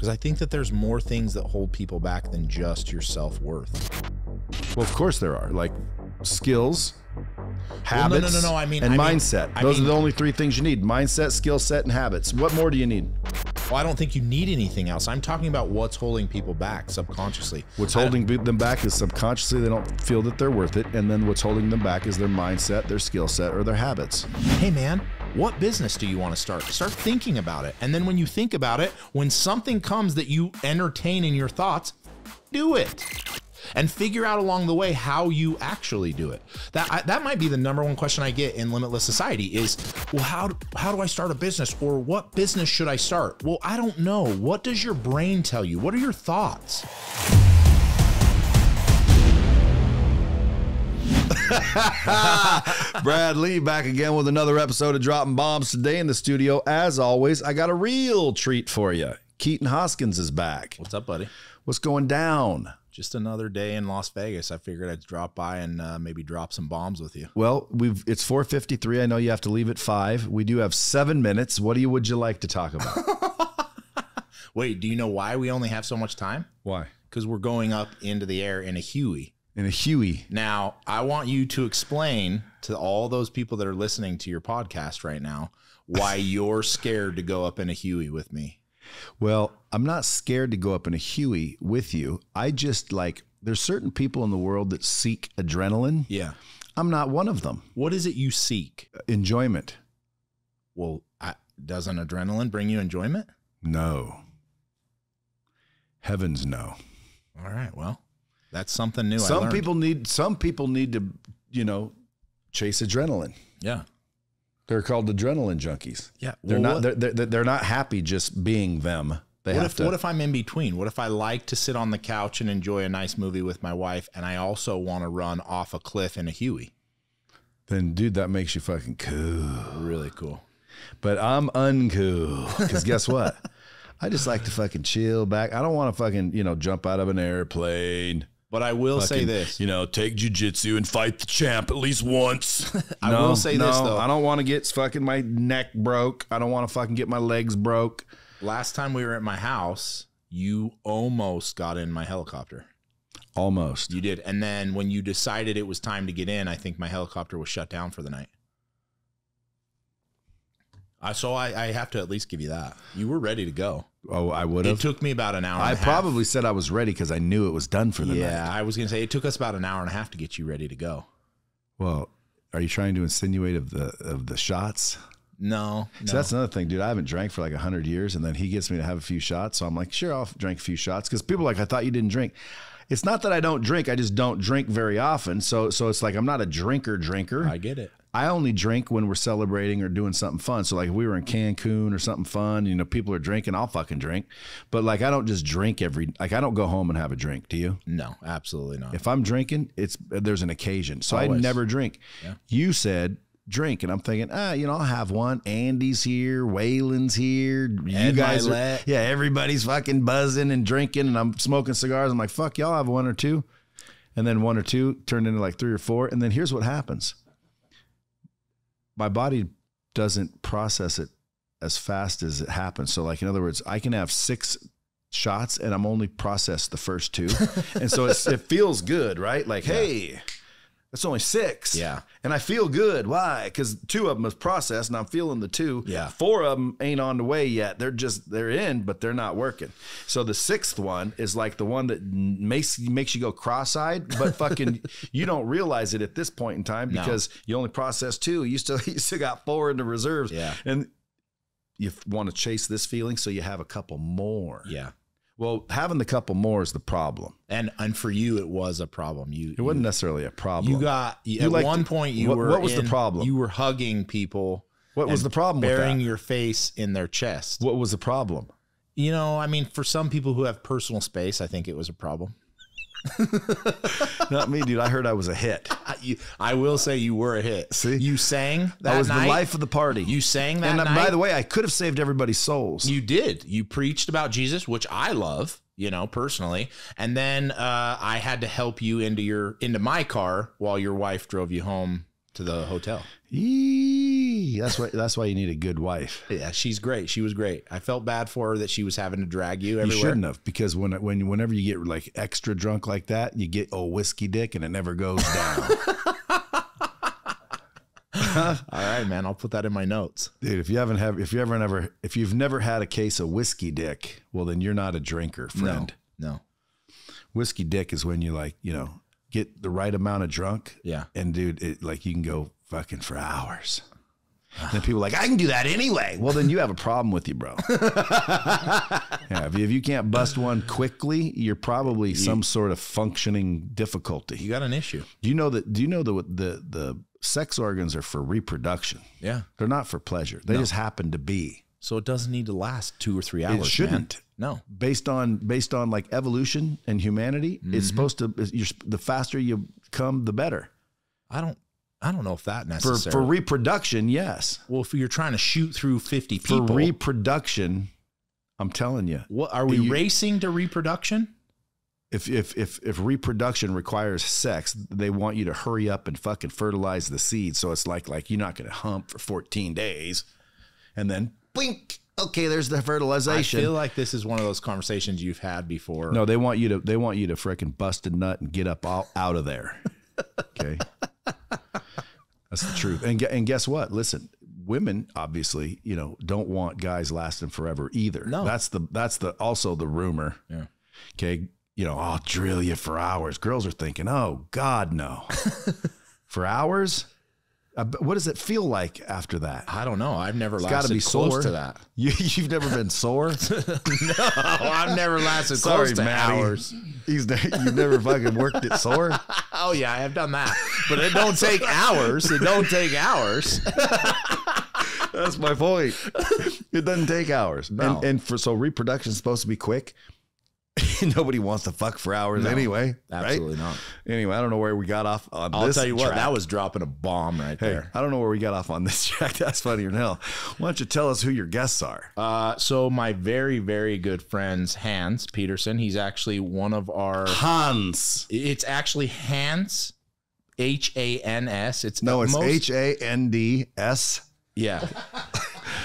Because I think that there's more things that hold people back than just your self-worth. Well, of course there are. Like skills, habits, no. mindset. Those are the only three things you need. Mindset, skill set, and habits. What more do you need? Well, I don't think you need anything else. I'm talking about what's holding people back subconsciously. What's holding them back is subconsciously they don't feel that they're worth it. And then what's holding them back is their mindset, their skill set, or their habits. Hey, man, what business do you want to start? Start thinking about it. And then when you think about it, when something comes that you entertain in your thoughts, do it. And figure out along the way how you actually do it. That might be the number one question I get in Limitless Society is, well, how do I start a business, or what business should I start? Well, I don't know. What does your brain tell you? What are your thoughts? Brad Lee back again with another episode of Dropping Bombs. Today in the studio, as always, I got a real treat for you. Keaton Haskins is back. What's up, buddy? What's going down? Just another day in Las Vegas. I figured I'd drop by and maybe drop some bombs with you. Well, it's 4:53. I know you have to leave at 5. We do have 7 minutes. What would you like to talk about? Wait, do you know why we only have so much time? Why? Because we're going up into the air in a Huey. In a Huey. Now, I want you to explain to all those people that are listening to your podcast right now why you're scared to go up in a Huey with me. Well, I'm not scared to go up in a Huey with you. I just there's certain people in the world that seek adrenaline. Yeah. I'm not one of them. What is it you seek? Enjoyment. Well, doesn't adrenaline bring you enjoyment? No. Heavens no. All right. Well, that's something new. Some people need to, chase adrenaline. Yeah. They're called adrenaline junkies. Yeah. They're not happy just being them. What if I'm in between? What if I like to sit on the couch and enjoy a nice movie with my wife, and I also want to run off a cliff in a Huey? Then, dude, that makes you fucking cool. Really cool. But I'm uncool. Because guess what? I just like to fucking chill back. I don't want to fucking, jump out of an airplane. But I will say this. Take jujitsu and fight the champ at least once. I will say this, though. I don't want to get fucking my neck broke. I don't want to fucking get my legs broke. Last time we were at my house, you almost got in my helicopter. Almost. You did. And then when you decided it was time to get in, I think my helicopter was shut down for the night. So I have to at least give you that. You were ready to go. Oh, I would have. It took me about an hour. I probably said I was ready because I knew it was done for the night. Yeah, I was going to say it took us about an hour and a half to get you ready to go. Well, are you trying to insinuate of the shots? No. So that's another thing, dude. I haven't drank for like 100 years, and then he gets me to have a few shots. So I'm like, sure, I'll drink a few shots. Because people are like, I thought you didn't drink. It's not that I don't drink. I just don't drink very often. So it's like I'm not a drinker. I get it. I only drink when we're celebrating or doing something fun. So like if we were in Cancun or something fun, people are drinking, I'll fucking drink. But like I don't just drink I don't go home and have a drink. Do you? No, absolutely not. If I'm drinking, there's an occasion. So Always. I never drink. Yeah. You said drink, and I'm thinking, I'll have one. Andy's here, Waylon's here. You guys are, everybody's fucking buzzing and drinking, and I'm smoking cigars. I'm like, fuck, y'all have one or two. And then one or two turned into like 3 or 4. And then here's what happens. My body doesn't process it as fast as it happens. So like, in other words, I can have 6 shots and I'm only processed the first 2. And so it feels good, right? Like, hey, that's only 6. Yeah. And I feel good. Why? Because 2 of them is processed and I'm feeling the 2. Yeah. 4 of them ain't on the way yet. They're in, but they're not working. So the 6th one is like the one that makes you go cross-eyed, but fucking you don't realize it at this point in time because you only process 2. You still got 4 in the reserves. Yeah. And you want to chase this feeling, so you have a couple more. Yeah. Well, having the couple more is the problem. And for you, it was a problem. It wasn't necessarily a problem. At one point, what was the problem? You were hugging people. What was the problem with that? Burying your face in their chest. What was the problem? For some people who have personal space, I think it was a problem. Not me, dude. I heard I was a hit. I will say you were a hit. See? You sang that night. I was the life of the party. You sang that night. And by the way, I could have saved everybody's souls. You did. You preached about Jesus, which I love, personally. And then I had to help you into my car while your wife drove you home to the hotel. That's why you need a good wife. Yeah, she's great. She was great. I felt bad for her that she was having to drag you everywhere. You shouldn't have, because whenever you get like extra drunk like that, you get a whiskey dick and it never goes down. All right, man. I'll put that in my notes, dude. If you've never had a case of whiskey dick, well, then you're not a drinker, friend. No. Whiskey dick is when you get the right amount of drunk. Yeah. And dude, you can go fucking for hours. And then people are like, I can do that anyway. Well, then you have a problem with you, bro. Yeah, if you can't bust one quickly, you're probably some sort of functioning difficulty. You got an issue. Do you know the sex organs are for reproduction? Yeah. They're not for pleasure. They just happen to be. So it doesn't need to last 2 or 3 hours. It shouldn't. Man. No. Based on like evolution and humanity, it's supposed to. The faster you come, the better. I don't know if that necessarily. For reproduction, yes. Well, if you're trying to shoot through 50 people. For reproduction, I'm telling you. What are we racing to reproduction? If reproduction requires sex, they want you to hurry up and fucking fertilize the seed. So it's like you're not going to hump for 14 days, and then blink. Okay, there's the fertilization. I feel like this is one of those conversations you've had before. No, they want you to freaking bust a nut and get up out of there. Okay. That's the truth. And guess what? Listen, women obviously, don't want guys lasting forever either. No. That's also the rumor. Yeah. Okay. I'll drill you for hours. Girls are thinking, oh God, no. For hours? What does it feel like after that? I don't know. I've never lasted close to that. You've never been sore? No, I've never lasted close to hours. You've never fucking worked it sore? Oh yeah, I have done that. But it don't take hours. It don't take hours. That's my point. It doesn't take hours. No. So reproduction is supposed to be quick. Nobody wants to fuck for hours anyway. Absolutely not. Anyway, I don't know where we got off on this. I'll tell you what, track. that was dropping a bomb there. I don't know where we got off on this track. That's funnier than hell. Why don't you tell us who your guests are? So my very, very good friends, Hans Peterson, he's actually one of our... Hans. It's actually Hans, H-A-N-S. It's H-A-N-D-S. Yeah.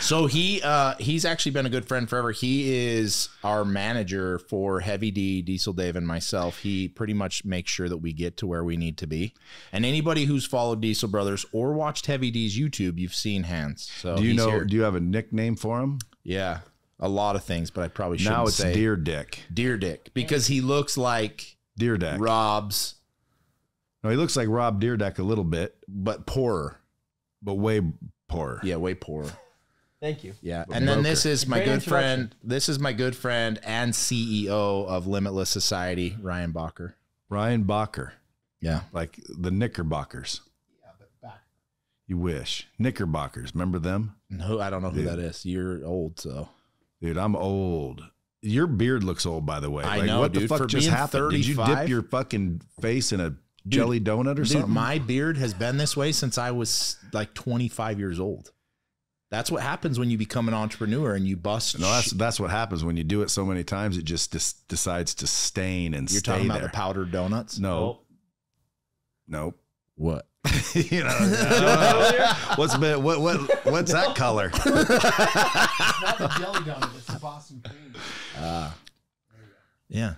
So he's actually been a good friend forever. He is our manager for Heavy D, Diesel Dave, and myself. He pretty much makes sure that we get to where we need to be. And anybody who's followed Diesel Brothers or watched Heavy D's YouTube, you've seen Hans. So do you have a nickname for him? Yeah, a lot of things, but I probably shouldn't say. Now it's Deer Dick. Deer Dick, because he looks like Deer Dick. Rob's. No, he looks like Rob Deerdeck a little bit, but poorer. But way poorer. Yeah, way poorer. Thank you. Yeah, and then this is my good friend. This is my good friend and CEO of Limitless Society, Ryan Bacher. Ryan Bacher. Yeah, like the Knickerbockers. Yeah, but back. You wish. Knickerbockers. Remember them? No, I don't know who that is. You're old, so. Dude, I'm old. Your beard looks old, by the way. I know, what dude. the fuck For just happened? 35? Did you dip your fucking face in a jelly donut or something? My beard has been this way since I was like 25 years old. That's what happens when you become an entrepreneur and you bust. No, that's what happens when you do it so many times. It just decides to stain and You're stay talking about there. the powdered donuts? No. Nope. What? What's that color? It's not the jelly donut. It's the Boston cream. Yeah.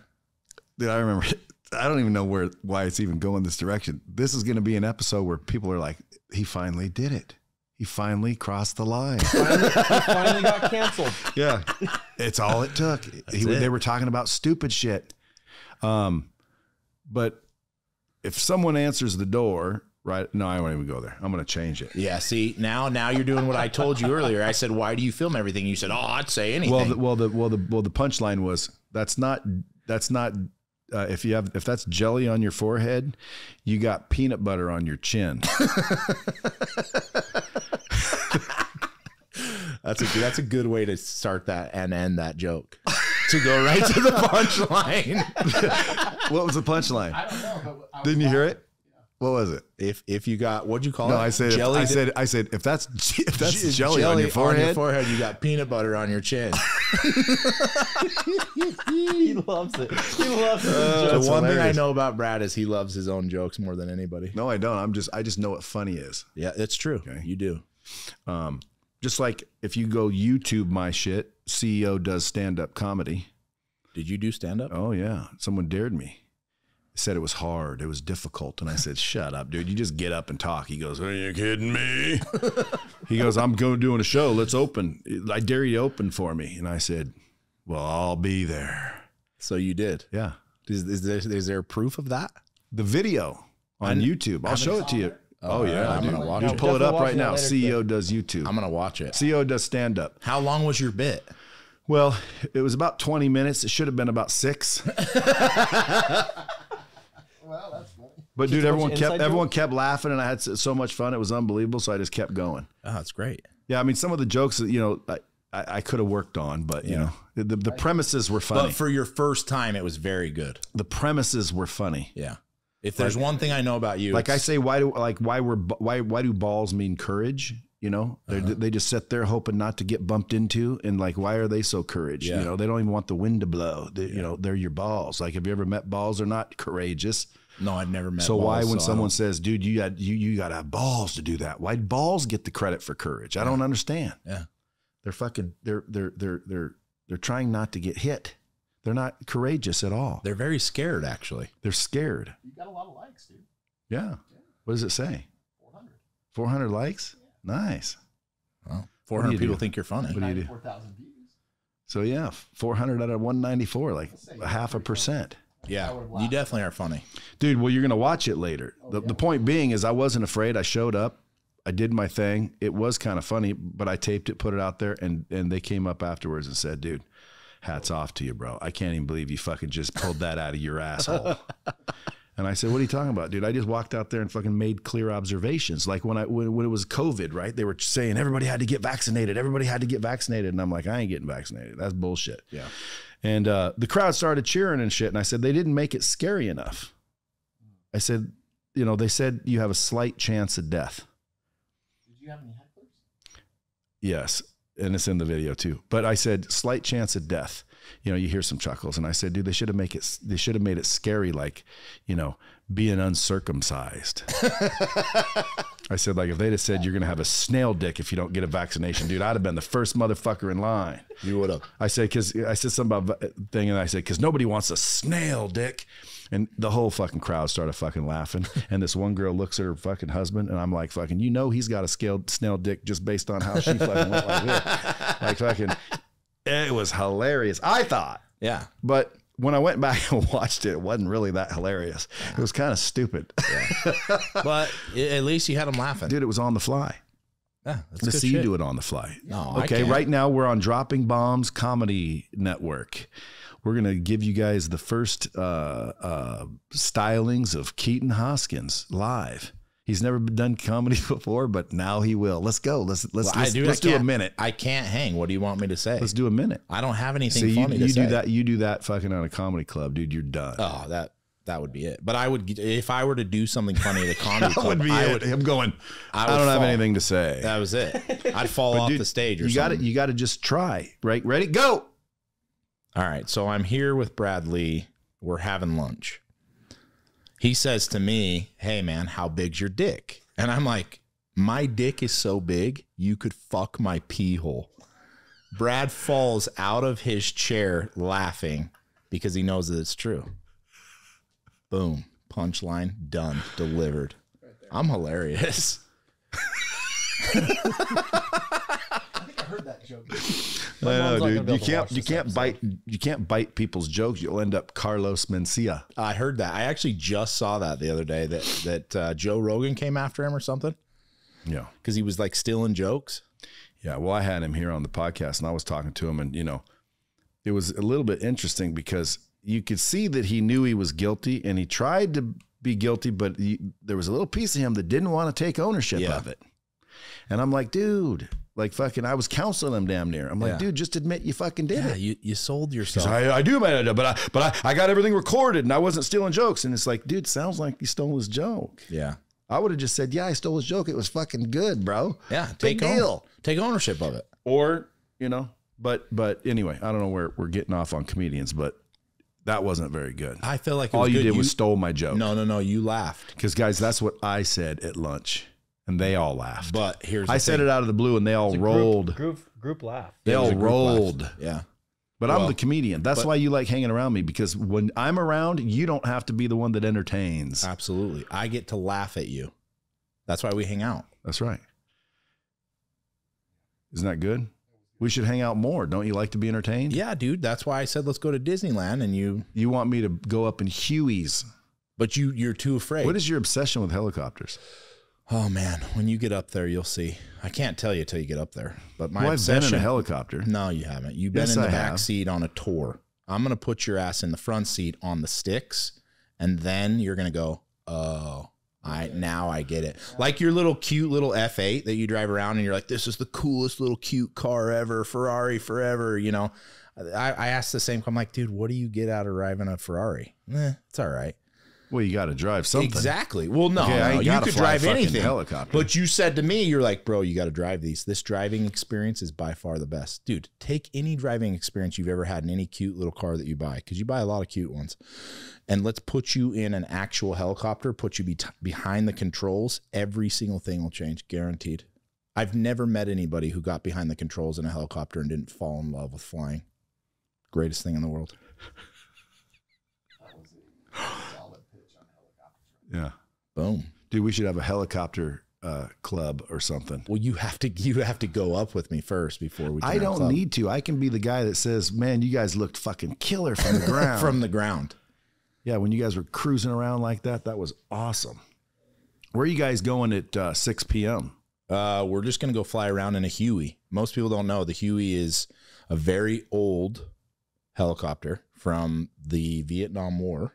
Dude, I remember. I don't even know why it's even going this direction. This is going to be an episode where people are like, he finally did it. He finally crossed the line. He finally got canceled. Yeah. It's all it took. They were talking about stupid shit. But if someone answers the door, right? No, I won't even go there. I'm going to change it. Yeah. See, now you're doing what I told you earlier. I said, why do you film everything? You said, oh, I'd say anything. Well, the punchline was that's not if that's jelly on your forehead, you got peanut butter on your chin. That's a good way to start that and end that joke. To go right to the punchline. What was the punchline? I don't know. But didn't you hear it? What was it? If you got, what'd you call it? No, I said jelly. I said if that's jelly on your forehead, you got peanut butter on your chin. He loves it. He loves it. The one thing I know about Brad is he loves his own jokes more than anybody. No, I don't. I just know what funny is. Yeah, it's true. Okay. You do. Just like if you go YouTube my shit, CEO does stand-up comedy. Did you do stand-up? Oh, yeah. Someone dared me. Said it was hard. It was difficult. And I said, shut up, dude. You just get up and talk. He goes, are you kidding me? He goes, I'm going doing a show. Let's open. I dare you to open for me. And I said, well, I'll be there. So you did? Yeah. Is there proof of that? The video on YouTube. I'll show it to you. Oh, yeah. I'm going to watch You it. pull it up right now. CEO does YouTube. I'm going to watch it. CEO does stand-up. How long was your bit? Well, it was about 20 minutes. It should have been about 6. Well, that's funny. But dude, everyone kept laughing, and I had so much fun. It was unbelievable, so I just kept going. Oh, that's great. Yeah, I mean, some of the jokes that, you know, I could have worked on, but you know, the premises were funny. But for your first time, it was very good. The premises were funny. Yeah. If there's one thing I know about you, like I say, why do balls mean courage? You know, they just sit there hoping not to get bumped into, and like, why are they so courage? Yeah. You know, they don't even want the wind to blow. You know, they're your balls. Like, have you ever met balls? They're not courageous. No, I've never met. So balls, why, when someone says, "Dude, you got to have balls to do that," why balls get the credit for courage? I don't understand. Yeah, they're trying not to get hit. They're not courageous at all. They're very scared, actually. They're scared. You got a lot of likes, dude. Yeah. What does it say? 400. 400 likes. Yeah. Nice. Well, 400 people think you're funny. What do you do? 4,000 views. So yeah, 400 out of 194, like 0.5%. Yeah, you definitely are funny. Dude, well, you're going to watch it later. The point being is I wasn't afraid. I showed up. I did my thing. It was kind of funny, but I taped it, put it out there, and they came up afterwards and said, dude, hats off to you, bro. I can't even believe you fucking just pulled that out of your asshole. And I said, what are you talking about, dude? I just walked out there and fucking made clear observations. Like when it was COVID, right? They were saying everybody had to get vaccinated. Everybody had to get vaccinated. And I'm like, I ain't getting vaccinated. That's bullshit. Yeah. And the crowd started cheering and shit. And I said, they didn't make it scary enough. I said, you know, they said you have a slight chance of death. Did you have any hecklers? Yes. And it's in the video too. But I said, slight chance of death. You know, you hear some chuckles. And I said, dude, they should have made it scary, like, you know, being uncircumcised. I said, like, if they'd have said you're going to have a snail dick if you don't get a vaccination, dude, I'd have been the first motherfucker in line. You would have. I said, because I said something about thing, and I said, because nobody wants a snail dick. And the whole fucking crowd started fucking laughing. And this one girl looks at her fucking husband, and I'm like, fucking, you know, he's got a snail dick just based on how she fucking went like this. Like, fucking, it was hilarious, I thought. Yeah. But when I went back and watched it, it wasn't really that hilarious. It was kind of stupid. Yeah. But at least you had them laughing. Dude, it was on the fly. Yeah, that's Let's good see shit. you do it on the fly. No, okay, right now we're on Dropping Bombs Comedy Network. We're going to give you guys the first stylings of Keaton Haskins live. He's never done comedy before, but now he will. Let's go. Let's do a minute. I can't hang. What do you want me to say? Let's do a minute. I don't have anything See, funny to say. You do that fucking on a comedy club, dude. You're done. Oh, that would be it. But I would, if I were to do something funny at a comedy club, would be it. I'm going. I don't have anything to say. That was it. I'd fall off the stage or something. You got to just try. Right? Ready? Go. All right. So I'm here with Bradley. We're having lunch. He says to me, hey, man, how big's your dick? And I'm like, my dick is so big, you could fuck my pee hole. Brad falls out of his chair laughing because he knows that it's true. Boom. Punchline. Done. Delivered. I'm hilarious. I think I heard that joke. I know, dude. You can't bite people's jokes. You'll end up Carlos Mencia. I heard that. I actually just saw that the other day that Joe Rogan came after him or something. Yeah, because he was like stealing jokes. Yeah. Well, I had him here on the podcast, and I was talking to him, and you know, it was a little bit interesting because you could see that he knew he was guilty, and he tried to be guilty, but there was a little piece of him that didn't want to take ownership of it. And I'm like, dude. Like fucking, I was counseling him damn near. I'm like, dude, just admit you fucking did it. You sold yourself. I do, man, but I got everything recorded and I wasn't stealing jokes. And it's like, dude, sounds like you stole his joke. Yeah, I would have just said, yeah, I stole his joke. It was fucking good, bro. Yeah, big deal. Take ownership of it. Or you know, but anyway, I don't know where we're getting off on comedians, but that wasn't very good. I feel like all you did was stole my joke. No, you laughed because guys, that's what I said at lunch. And they all laughed. But here's I said it out of the blue, and they all rolled. Group laugh. They all rolled. Laugh. Yeah. But I'm the comedian. That's why you like hanging around me, because when I'm around, you don't have to be the one that entertains. Absolutely. I get to laugh at you. That's why we hang out. That's right. Isn't that good? We should hang out more. Don't you like to be entertained? Yeah, dude. That's why I said let's go to Disneyland, and you want me to go up in Huey's. But you're too afraid. What is your obsession with helicopters? Oh man, when you get up there, you'll see. I can't tell you till you get up there. But my obsession. I've been in a helicopter. No, you haven't. You've been in the back seat on a tour. I'm gonna put your ass in the front seat on the sticks, and then you're gonna go, oh, now I get it. Like your little cute little F8 that you drive around, and you're like, this is the coolest little cute car ever, Ferrari forever. You know, I asked the same. I'm like, dude, what do you get out of driving a Ferrari? It's all right. Well, you got to drive something. Exactly. Well, no, you could drive anything. Helicopter. But you said to me, you're like, bro, you got to drive these. This driving experience is by far the best. Dude, take any driving experience you've ever had in any cute little car that you buy, because you buy a lot of cute ones. And let's put you in an actual helicopter, put you behind the controls. Every single thing will change, guaranteed. I've never met anybody who got behind the controls in a helicopter and didn't fall in love with flying. Greatest thing in the world. Yeah. Boom. Dude, we should have a helicopter club or something. Well, you have to go up with me first before we can I don't need to. I can be the guy that says, man, you guys looked fucking killer from the ground. From the ground. Yeah, when you guys were cruising around like that, that was awesome. Where are you guys going at 6 p.m.? We're just going to go fly around in a Huey. Most people don't know the Huey is a very old helicopter from the Vietnam War.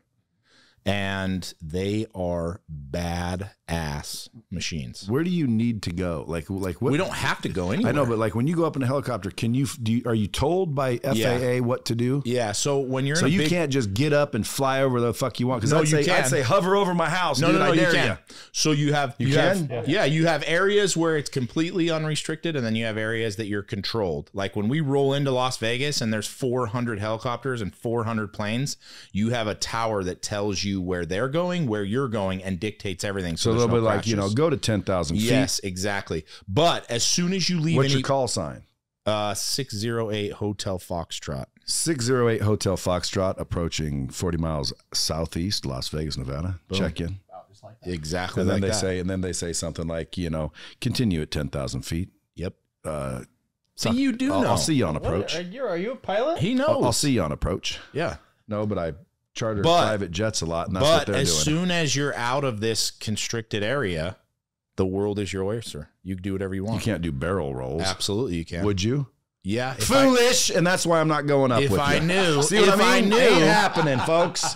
And they are badass machines. Where do you need to go? Like what? We don't have to go anywhere. I know, but like when you go up in a helicopter, are you told by FAA what to do? Yeah. So when you're you can't just get up and fly over the fuck you want. Because I'd say hover over my house. No, dude, no, I dare you can. So you have you have areas where it's completely unrestricted, and then you have areas that you're controlled. Like when we roll into Las Vegas and there's 400 helicopters and 400 planes, you have a tower that tells you where they're going, where you're going, and dictates everything. So they'll be like, go to 10,000 feet. Yes, exactly. But as soon as you leave, what's your call sign? 608 Hotel Foxtrot. 608 Hotel Foxtrot, approaching 40 miles southeast, Las Vegas, Nevada. Boom. Check in. Just like that. Exactly. And then like they say something like, continue at 10,000 feet. Yep. See, you do know. I'll see you on approach. Are you a pilot? He knows. I'll see you on approach. Yeah. No, but I charter private jets a lot, and that's what they're doing. But as soon as you're out of this constricted area, the world is your oyster. You can do whatever you want. You can't do barrel rolls. Absolutely, you can. Would you? Yeah. Foolish, and that's why I'm not going up with you. If I knew. See what I mean? Ain't happening, folks.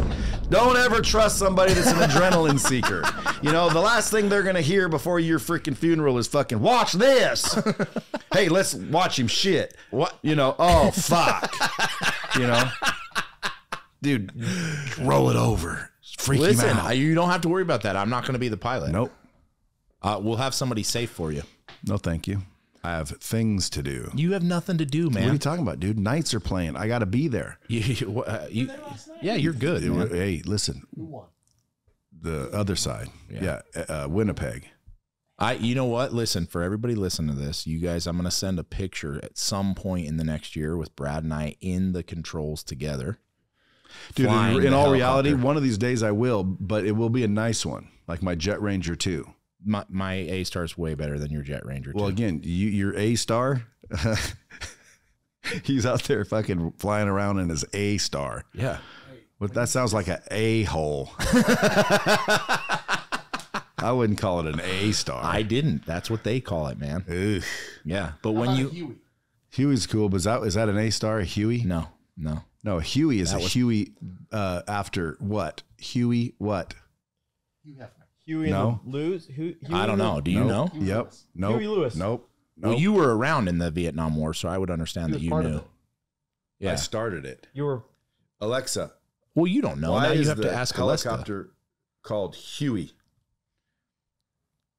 Don't ever trust somebody that's an adrenaline seeker. The last thing they're going to hear before your freaking funeral is fucking, watch this. Hey, let's watch him shit. What? Oh, fuck. Dude, roll it over. Freak him out. You don't have to worry about that. I'm not going to be the pilot. Nope. We'll have somebody safe for you. No, thank you. I have things to do. You have nothing to do, man. What are you talking about, dude? Nights are playing. I got to be there. You're good, man. Hey, listen. Who won? The other side. Yeah. Winnipeg. You know what? Listen, for everybody listening to this, you guys, I'm going to send a picture at some point in the next year with Brad and I in the controls together. Dude, in all reality, one of these days I will, but it will be a nice one, like my Jet Ranger 2. My A-Star is way better than your Jet Ranger 2. Well, again, your A-Star, he's out there fucking flying around in his A-Star. Yeah. But that sounds like an A-hole. I wouldn't call it an A-Star. I didn't. That's what they call it, man. Ugh. Yeah. But when you... Huey? Huey's cool, but is that an A-Star, a Huey? No. No, a Huey is Huey after what? Huey what? Hugh Hefner. Huey no. and the Lewis? I don't know. Do you know? Yep. Nope. Huey Lewis. Nope. Well, you were around in the Vietnam War, so I would understand that you knew. Yeah. I started it. You were... Alexa. Well, you don't know. Why now you is have the to ask helicopter called Huey?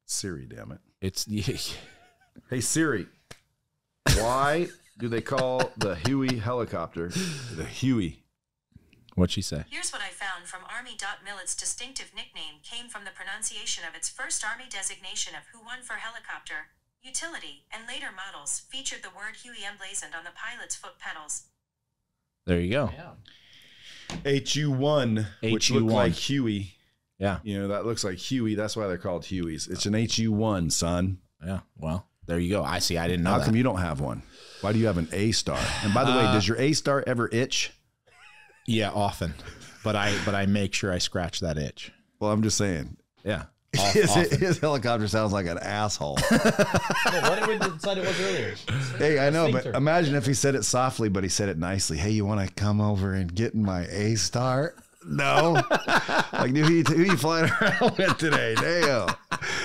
Siri, damn it. It's... Hey, Siri. Why do they call the Huey helicopter the Huey? What'd she say? Here's what I found from Army. Milit's distinctive nickname came from the pronunciation of its first Army designation of HU-1 for helicopter. Utility, and later models, featured the word Huey emblazoned on the pilot's foot pedals. There you go. HU-1, which looked like Huey. Yeah. You know, that looks like Huey. That's why they're called Hueys. It's an HU-1, son. Yeah. Well, there you go. I see. I didn't know How that. come you don't have one? Why do you have an A-star? And by the way, does your A-star ever itch? Yeah, often. But I make sure I scratch that itch. Well, I'm just saying. Yeah. His helicopter sounds like an asshole. Why did we decide it was earlier? Hey, I know, but Sphincter. imagine if he said it softly, but he said it nicely. Hey, you want to come over and get in my A-star? No. Like, dude, who you flying around with today? Damn.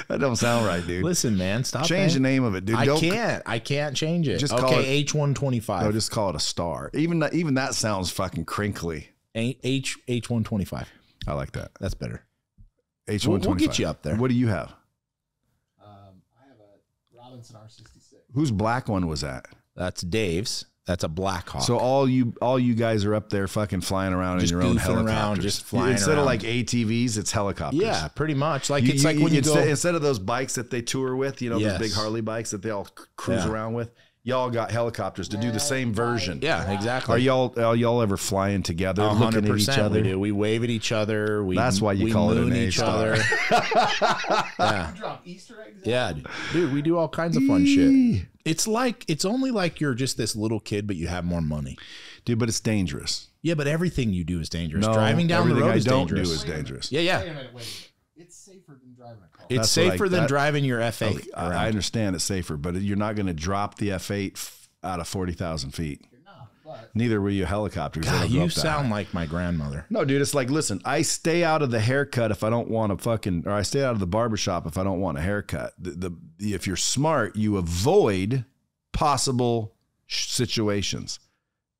That don't sound right, dude. Listen, man, stop. Change the name of it, dude. I can't change it. Just call it H125. No, just call it a star. Even that sounds fucking crinkly. H125. I like that. That's better. H125. We'll get you up there. What do you have? I have a Robinson R66. Whose black one was that? That's Dave's. That's a Black Hawk. So all you guys are up there fucking flying around Just in your own goofing helicopters. around, just flying Instead of around. like ATVs, it's helicopters. Yeah, pretty much. Like it's like when you go instead of those bikes that they tour with, you know, Yes. those big Harley bikes that they all cruise around with. Y'all got helicopters to do the same version. Yeah, exactly. Are y'all ever flying together, looking at each 100% other? we do. We wave at each other. That's why you call it an moon each A-star. other. Yeah. You drop Easter eggs? Yeah, dude, we do all kinds of fun shit. It's only like you're just this little kid, but you have more money. Dude, but it's dangerous. Yeah, but everything you do is dangerous. No, Driving down the everything road I is don't dangerous. do is dangerous. Yeah, Wait yeah. a minute. It's safer than driving a car. It's That's safer than that- driving your F8. Okay, I understand it's safer, but you're not going to drop the F8 out of 40,000 feet. You're not, but Neither will you helicopters. God, that'll go you up that sound high. like my grandmother. No, dude, it's like, listen, I stay out of the haircut if I don't want to or I stay out of the barbershop if I don't want a haircut. If you're smart, you avoid possible situations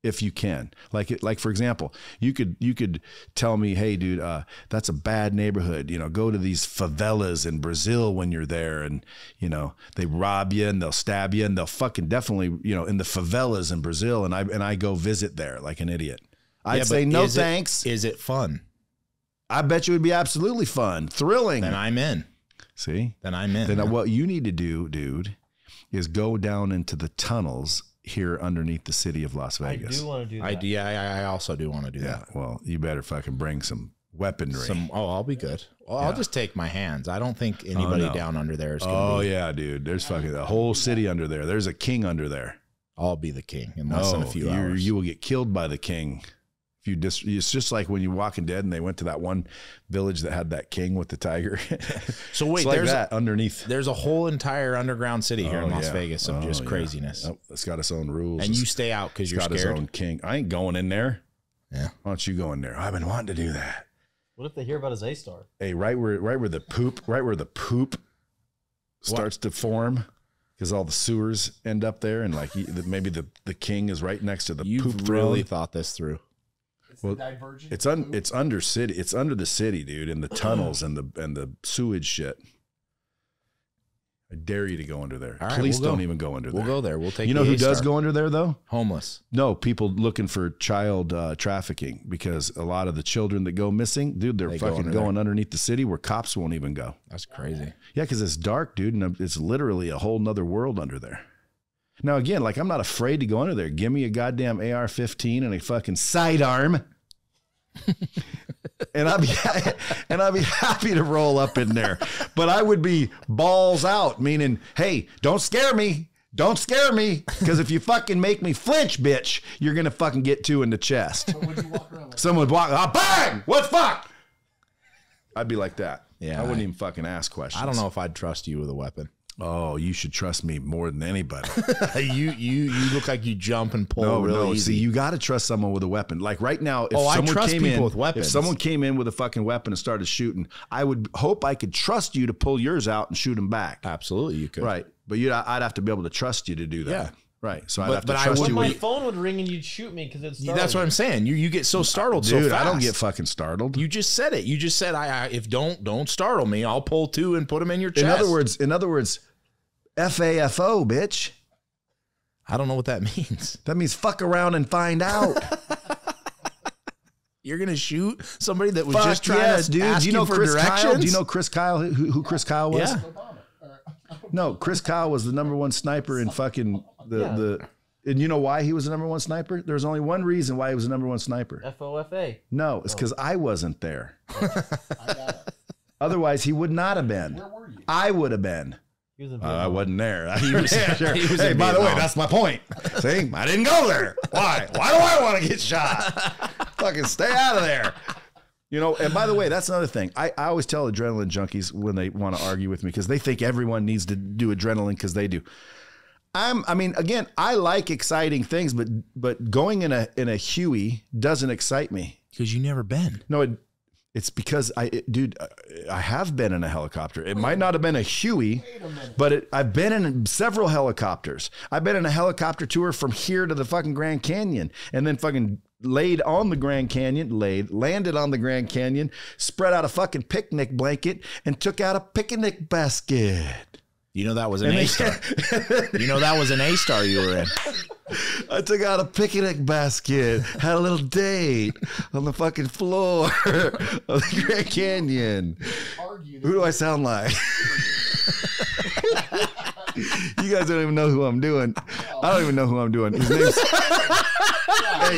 if you can. Like for example, you could tell me, hey, dude, that's a bad neighborhood. You know, go to these favelas in Brazil when you're there, and you know they rob you and they'll stab you and they'll fucking definitely, you know, in the favelas in Brazil, and I go visit there like an idiot. I'd say no thanks. Is it fun? I bet you it would be absolutely fun, thrilling. Then I'm in. See? Then I'm in. Then what you need to do, dude, is go down into the tunnels here underneath the city of Las I Vegas. do want to do that. I also do want to do Yeah, that. well, you better fucking bring some weaponry. I'll be good. Well, I'll just take my hands. I don't think anybody no. down under there is going to be. Yeah, dude. There's fucking a whole city under there. There's a king under there. I'll be the king in less than a few hours. You will get killed by the king. It's just like when you're Walking Dead and they went to that one village that had that king with the tiger. So wait, it's like there's that underneath. There's a whole entire underground city here in Las yeah. Vegas of just yeah. craziness. Oh, it's got its own rules. And you stay out because you're got scared. its own king. I ain't going in there. Yeah. Why don't you go in there? I've been wanting to do that. What if they hear about his A-star? Hey, right where the poop starts to form, because all the sewers end up there, and like maybe the king is right next to the You've poop really throne. thought this through. it's Well, the divergent. It's under city. It's under the city, dude, in the tunnels and the sewage shit. I dare you to go under there. All right, Please we'll don't go. even go under We'll there. go there. We'll take. You know the who does A-star. go under there though? Homeless. No, people looking for child trafficking, because a lot of the children that go missing, dude, they're They go fucking under going underneath the city where cops won't even go. That's crazy. Yeah, because it's dark, dude, and it's literally a whole nother world under there. Now, again, like I'm not afraid to go under there. Give me a goddamn AR-15 and a fucking sidearm, and I'd be happy to roll up in there. But I would be balls out, meaning, hey, don't scare me. Don't scare me, because if you fucking make me flinch, bitch, you're gonna fucking get two in the chest. But would you walk around like Someone would walk, bang! What fuck? I'd be like that. Yeah, I wouldn't even fucking ask questions. I don't know if I'd trust you with a weapon. Oh, you should trust me more than anybody. you look like you jump and pull really easy. See, you got to trust someone with a weapon. Like right now, if I someone trust came people in with weapons. if someone came in with a fucking weapon and started shooting, I would hope I could trust you to pull yours out and shoot them back. Absolutely, you could. Right, but I'd have to be able to trust you to do that. Yeah. Right. So I'd But- have to but I trust would- you. My with- phone would ring and you'd shoot me because it's. That's what I'm saying. You get so startled, so Dude, fast. I don't get fucking startled. You just said it. You just said, if don't startle me, I'll pull two and put them in your chest. In other words, FAFO, bitch. I don't know what that means. That means fuck around and find out. You're gonna shoot somebody that was Fuck just trying yes, to dude. ask Do you know for Chris directions? Kyle? Do you know Chris Kyle? Who Chris Kyle was? Yeah. No, Chris Kyle was the #1 sniper in fucking the. And you know why he was the #1 sniper? There's only one reason why he was the #1 sniper. FOFA. No, it's because I wasn't there. I got it. Otherwise, he would not have been. Where were you? I would have been. He was in I Vietnam. wasn't there. He was Hey, in by the way, Vietnam. that's my point. See, I didn't go there. Why? Why do I want to get shot? Fucking stay out of there. You know, and by the way, that's another thing. I always tell adrenaline junkies when they want to argue with me because they think everyone needs to do adrenaline because they do. I mean, again, I like exciting things, but going in a Huey doesn't excite me. Because you never been. No, it's because dude, I have been in a helicopter. It might not have been a Huey, but I've been in several helicopters. I've been in a helicopter tour from here to the fucking Grand Canyon, and then fucking landed on the Grand Canyon, spread out a fucking picnic blanket, and took out a picnic basket. You know that was an A-star. You know that was an A-star you were in. I took out a picnic basket, had a little date on the fucking floor of the Grand Canyon. Who do I sound like? You guys don't even know who I'm doing. I don't even know who I'm doing. His name's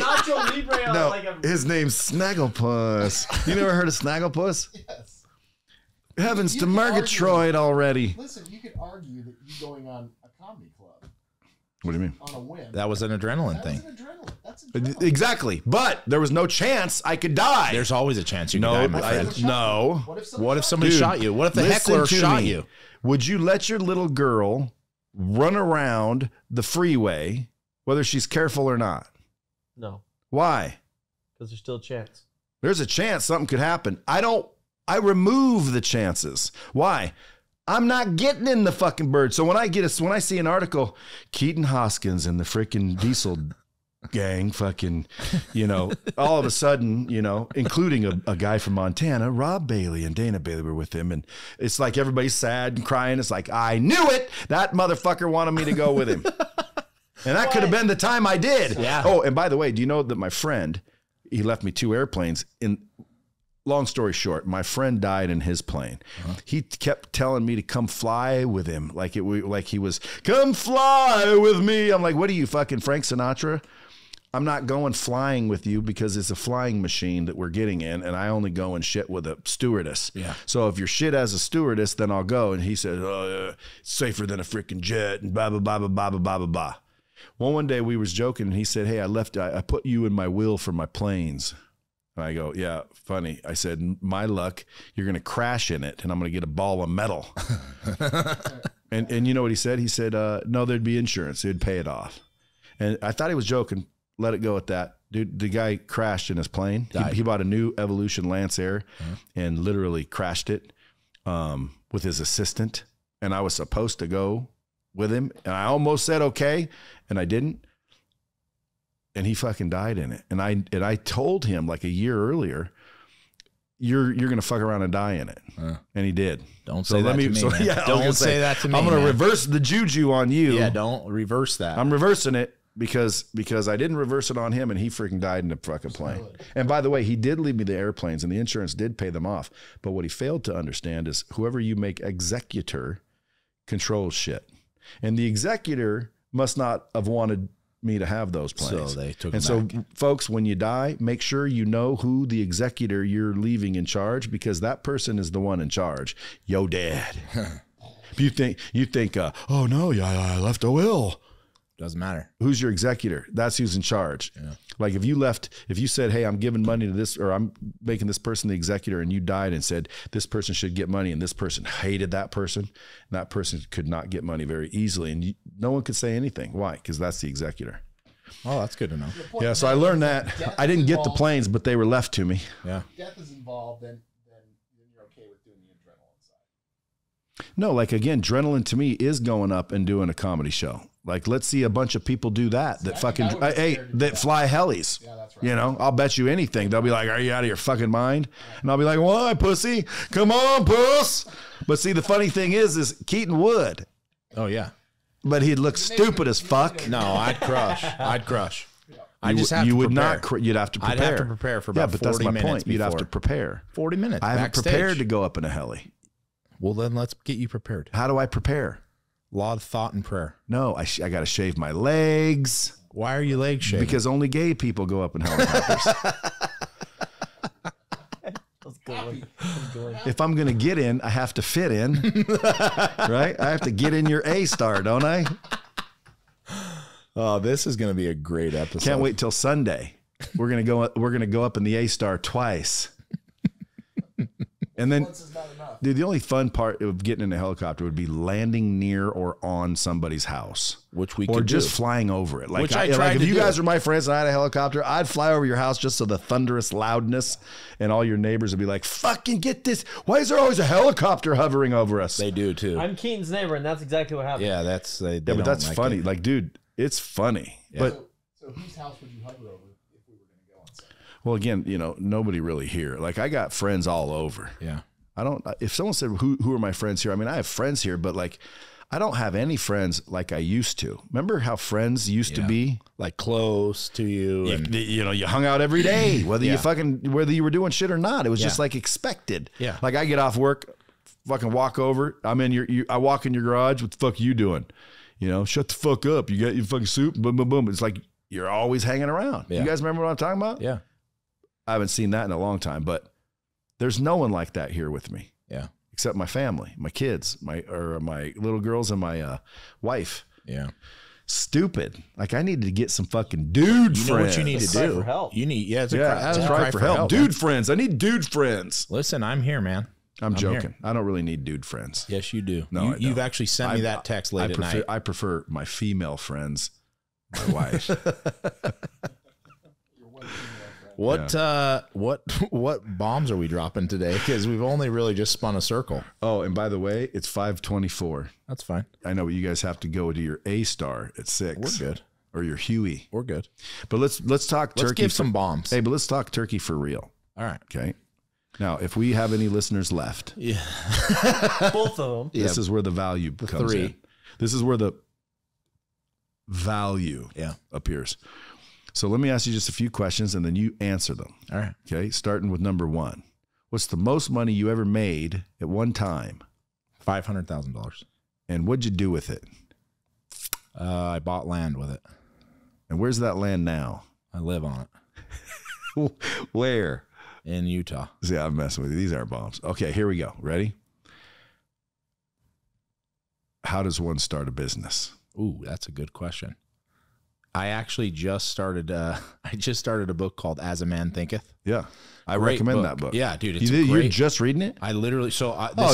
Nacho Libre on like a... his name's Snagglepuss. You never heard of Snagglepuss? Yes. Heavens You to can Murgatroyd already. Listen, you could argue that you going on a comedy club What do you mean? on a whim. That was an adrenaline That thing. was an adrenaline. That's adrenaline. Exactly. But there was no chance I could die. There's always a chance you can die, my friend. No. What if somebody Dude, shot you? What if the listen heckler to shot me. you? Would you let your little girl run around the freeway, whether she's careful or not? No, Why? because there's still a chance. There's a chance something could happen. I remove the chances. Why? I'm not getting in the fucking bird. So when I see an article, Keaton Haskins and the freaking diesel gang fucking, all of a sudden, including a guy from Montana, Rob Bailey and Dana Bailey were with him. And it's like everybody's sad and crying. It's like, I knew it. That motherfucker wanted me to go with him. And that could have been the time I did. Yeah. Oh, and by the way, do you know that my friend, he left me 2 airplanes long story short, my friend died in his plane. He kept telling me to come fly with him. Like he was, come fly with me. I'm like, what are you, fucking Frank Sinatra? I'm not going flying with you because it's a flying machine that we're getting in, and I only go and shit with a stewardess. Yeah. So if you're shit as a stewardess, then I'll go. And he said, oh, it's safer than a freaking jet and blah, blah, blah, blah, blah, blah, blah, blah. Well, one day we was joking, and he said, hey, I put you in my will for my planes. And I go, yeah, funny. I said, my luck, you're going to crash in it, and I'm going to get a ball of metal. and you know what he said? He said, no, there'd be insurance. They'd pay it off. And I thought he was joking. Let it go at that. Dude, the guy crashed in his plane. He bought a new Evolution Lancer and literally crashed it with his assistant. And I was supposed to go with him. And I almost said okay, and I didn't. And he fucking died in it. And I told him like a year earlier, you're gonna fuck around and die in it. And he did. Don't say that to me, man. Yeah, don't say that to me. I'm gonna man. reverse the juju on you. Yeah, don't reverse that. I'm reversing it because I didn't reverse it on him, and he freaking died in a fucking plane. And by the way, he did leave me the airplanes, and the insurance did pay them off. But what he failed to understand is whoever you make executor controls shit, and the executor must not have wanted me to have those planes. So they took and them so back. folks, when you die, make sure you know who the executor you're leaving in charge, because that person is the one in charge. Yo dad. You think oh no, yeah, I left a will. Doesn't matter. Who's your executor? That's who's in charge. Yeah. Like if you said, hey, I'm giving money to this, or I'm making this person the executor, and you died and said this person should get money, and this person hated that person, and that person could not get money very easily, and no one could say anything. Why? Because that's the executor. Oh, that's good to know. Yeah, so I learned that. I didn't get the planes, but they were left to me. Yeah. Death is involved, then you're okay with doing the adrenaline side. No, like again, adrenaline to me is going up and doing a comedy show. Like, let's see a bunch of people do that. That fucking, hey, that fly helis. Yeah, that's right. You know, I'll bet you anything. They'll be like, are you out of your fucking mind? And I'll be like, why, pussy? Come on, puss. But see, the funny thing is Keaton would. Oh, yeah. But he'd look stupid as fuck. No, I'd crush. You would not. You'd have to prepare. I'd have to prepare for about 40 minutes. Yeah, but that's my point. Before. You'd have to prepare. 40 minutes. I haven't backstage. prepared to go up in a heli. Well, then let's get you prepared. How do I prepare? A lot of thought and prayer. No, I got to shave my legs. Why are you leg shaving? Because only gay people go up in helicopters. If I'm going to get in, I have to fit in, right? I have to get in your A-star, don't I? Oh, this is going to be a great episode. Can't wait till Sunday. We're going to go up in the A-star twice. And then, dude, the only fun part of getting in a helicopter would be landing near or on somebody's house, which we or could just do. flying over it. Like, Which I tried if to you do. guys are my friends and I had a helicopter, I'd fly over your house just so the thunderous loudness and all your neighbors would be like, "Fucking get this! Why is there always a helicopter hovering over us?" They do too. I'm Keaton's neighbor, and that's exactly what happened. Yeah, that's they Yeah, but that's like funny. it. Like, dude, it's funny. Yeah. But So whose house would you hover over if we were going to go on Sunday? well, again, nobody really here. Like, I got friends all over. Yeah. I don't. If someone said who are my friends here, I mean, I have friends here, but like, I don't have any friends like I used to. Remember how friends used to be? Like close to you, and You hung out every day, whether whether you were doing shit or not. It was just like expected. Yeah. Like, I get off work, fucking walk over. I'm in I walk in your garage. What the fuck are you doing? Shut the fuck up. You got your fucking soup. Boom, boom, boom. It's like you're always hanging around. Yeah. You guys remember what I'm talking about? yeah, I haven't seen that in a long time, but there's no one like that here with me. yeah, Except my family, my kids, my little girls, and my wife. yeah. Stupid. Like, I need to get some fucking dude friends. You know what you need to It's a cry do? for help. You need, it's a Yeah, cry, that's it's a right for help. man. Dude friends. I need dude friends. Listen, I'm here, man. I'm joking. here. I don't really need dude friends. Yes, you do. No, I You've don't. actually sent me that text late at night. I prefer my female friends, my wife. What bombs are we dropping today? Because we've only really just spun a circle. Oh, and by the way, it's 5:24. That's fine. I know you guys have to go to your A-star at 6. We're good. Or your Huey. We're good. But let's talk turkey. Let's give some bombs. Hey, but let's talk turkey for real. All right. Okay. Now, if we have any listeners left, Yeah. Both of them. this is where the value comes three. in. This is where the value appears. So let me ask you just a few questions and then you answer them. All right. Okay. Starting with number 1. What's the most money you ever made at one time? $500,000. And what'd you do with it? I bought land with it. And where's that land now? I live on it Where? in Utah. See, I'm messing with you. These aren't bombs. Okay, here we go. Ready? How does one start a business? Ooh, that's a good question. I actually just started. I just started a book called "As a Man Thinketh." Yeah, I Great recommend that book. Yeah, dude, it's You're great. just reading it? I literally.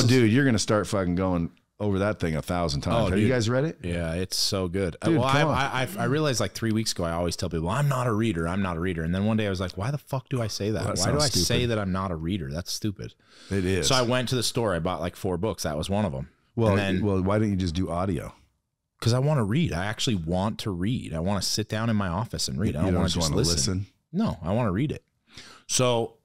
Dude, you're gonna start fucking going over that thing 1,000 times. Have you dude. guys read it? Yeah, it's so good. Dude, well, come on. I realized like 3 weeks ago, I always tell people, I'm not a reader. I'm not a reader. And then one day I was like, why the fuck do I say that? Well, that Why do I sounds say stupid. that I'm not a reader? That's stupid. It is. So I went to the store. I bought like 4 books. That was one of them. well, and then, why don't you just do audio? because I want to read. I actually want to read. I want to sit down in my office and read. I don't want to just wanna listen. No, I want to read it. So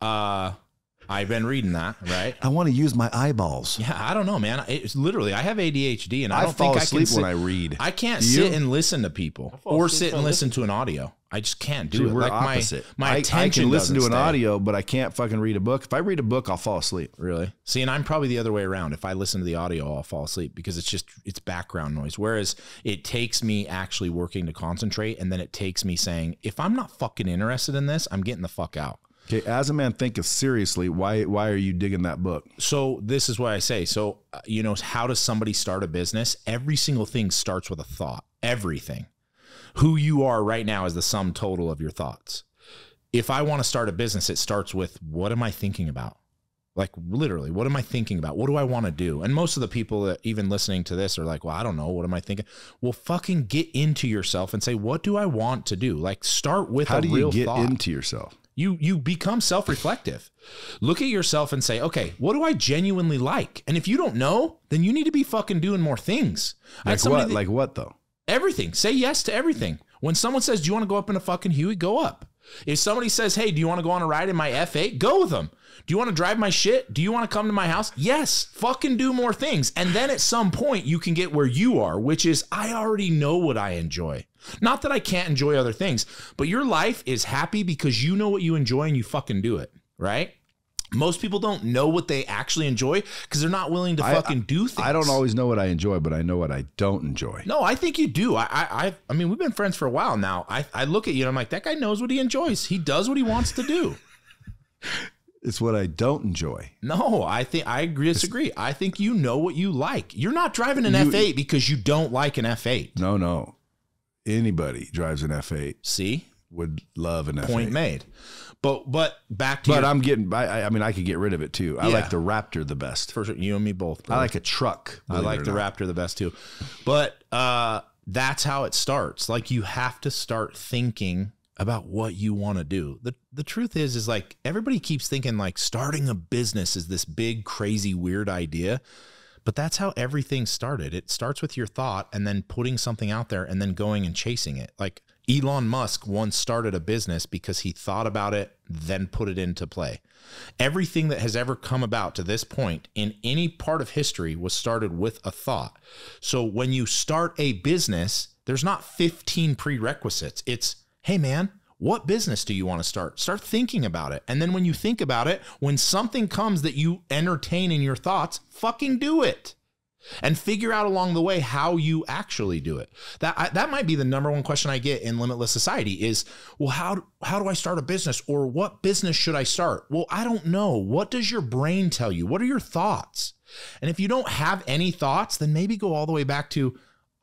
I've been reading that, right? I want to use my eyeballs. Yeah, I don't know, man. It's literally, I have ADHD, and I I don't fall think I can asleep sit, when I read. I can't Do you? sit and listen to people, fall or asleep sit and trying to listen to an audio. I just can't do Dude, it. we're Like opposite. my I attention can listen to doesn't an stay. audio, but I can't fucking read a book. If I read a book, I'll fall asleep. Really? See, and I'm probably the other way around. If I listen to the audio, I'll fall asleep because it's background noise. Whereas it takes me actually working to concentrate, and then it takes me saying, if I'm not fucking interested in this, I'm getting the fuck out. Okay, As a Man Thinketh, seriously, why are you digging that book? So this is what I say. So, how does somebody start a business? Every single thing starts with a thought. Everything. Who you are right now is the sum total of your thoughts. If I want to start a business, it starts with, what am I thinking about? Like literally, what am I thinking about? What do I want to do? And most of the people that even listening to this are like, well, I don't know. What am I thinking? Well, fucking get into yourself and say, what do I want to do? Like start with How a do real you get thought. into yourself? You become self-reflective. Look at yourself and say, okay, what do I genuinely like? And if you don't know, then you need to be fucking doing more things. I had Like somebody what? that- Like what though? everything. Say yes to everything. When someone says, do you want to go up in a fucking Huey? Go up. If somebody says, hey, do you want to go on a ride in my F8? Go with them. Do you want to drive my shit? Do you want to come to my house? Yes. Fucking do more things. And then at some point you can get where you are, which is I already know what I enjoy. Not that I can't enjoy other things, but your life is happy because you know what you enjoy and you fucking do it, right? Most people don't know what they actually enjoy because they're not willing to fucking do things. I don't always know what I enjoy, but I know what I don't enjoy. No, I think you do. I mean, we've been friends for a while now. I look at you and I'm like, that guy knows what he enjoys. He does what he wants to do. It's what I don't enjoy. No, I disagree. I think you know what you like. You're not driving an F8 because you don't like an F8. No. Anybody drives an F8. See? Would love an F8. Point made. But back to I mean, I could get rid of it too. I like the Raptor the best. For sure. You and me both. Bro. I like a truck. I like the Raptor the best too. But that's how it starts. Like you have to start thinking about what you want to do. The truth is like everybody keeps thinking like starting a business is this big, crazy, weird idea. But that's how everything started. It starts with your thought and then putting something out there and then going and chasing it. Like Elon Musk once started a business because he thought about it, then put it into play. Everything that has ever come about to this point in any part of history was started with a thought. So when you start a business, there's not 15 prerequisites. It's, hey man, what business do you want to start? Start thinking about it. And then when you think about it, when something comes that you entertain in your thoughts, fucking do it. And figure out along the way how you actually do it. That might be the number one question I get in Limitless Society is, well, how do I start a business? Or what business should I start? Well, I don't know. What does your brain tell you? What are your thoughts? And if you don't have any thoughts, then maybe go all the way back to,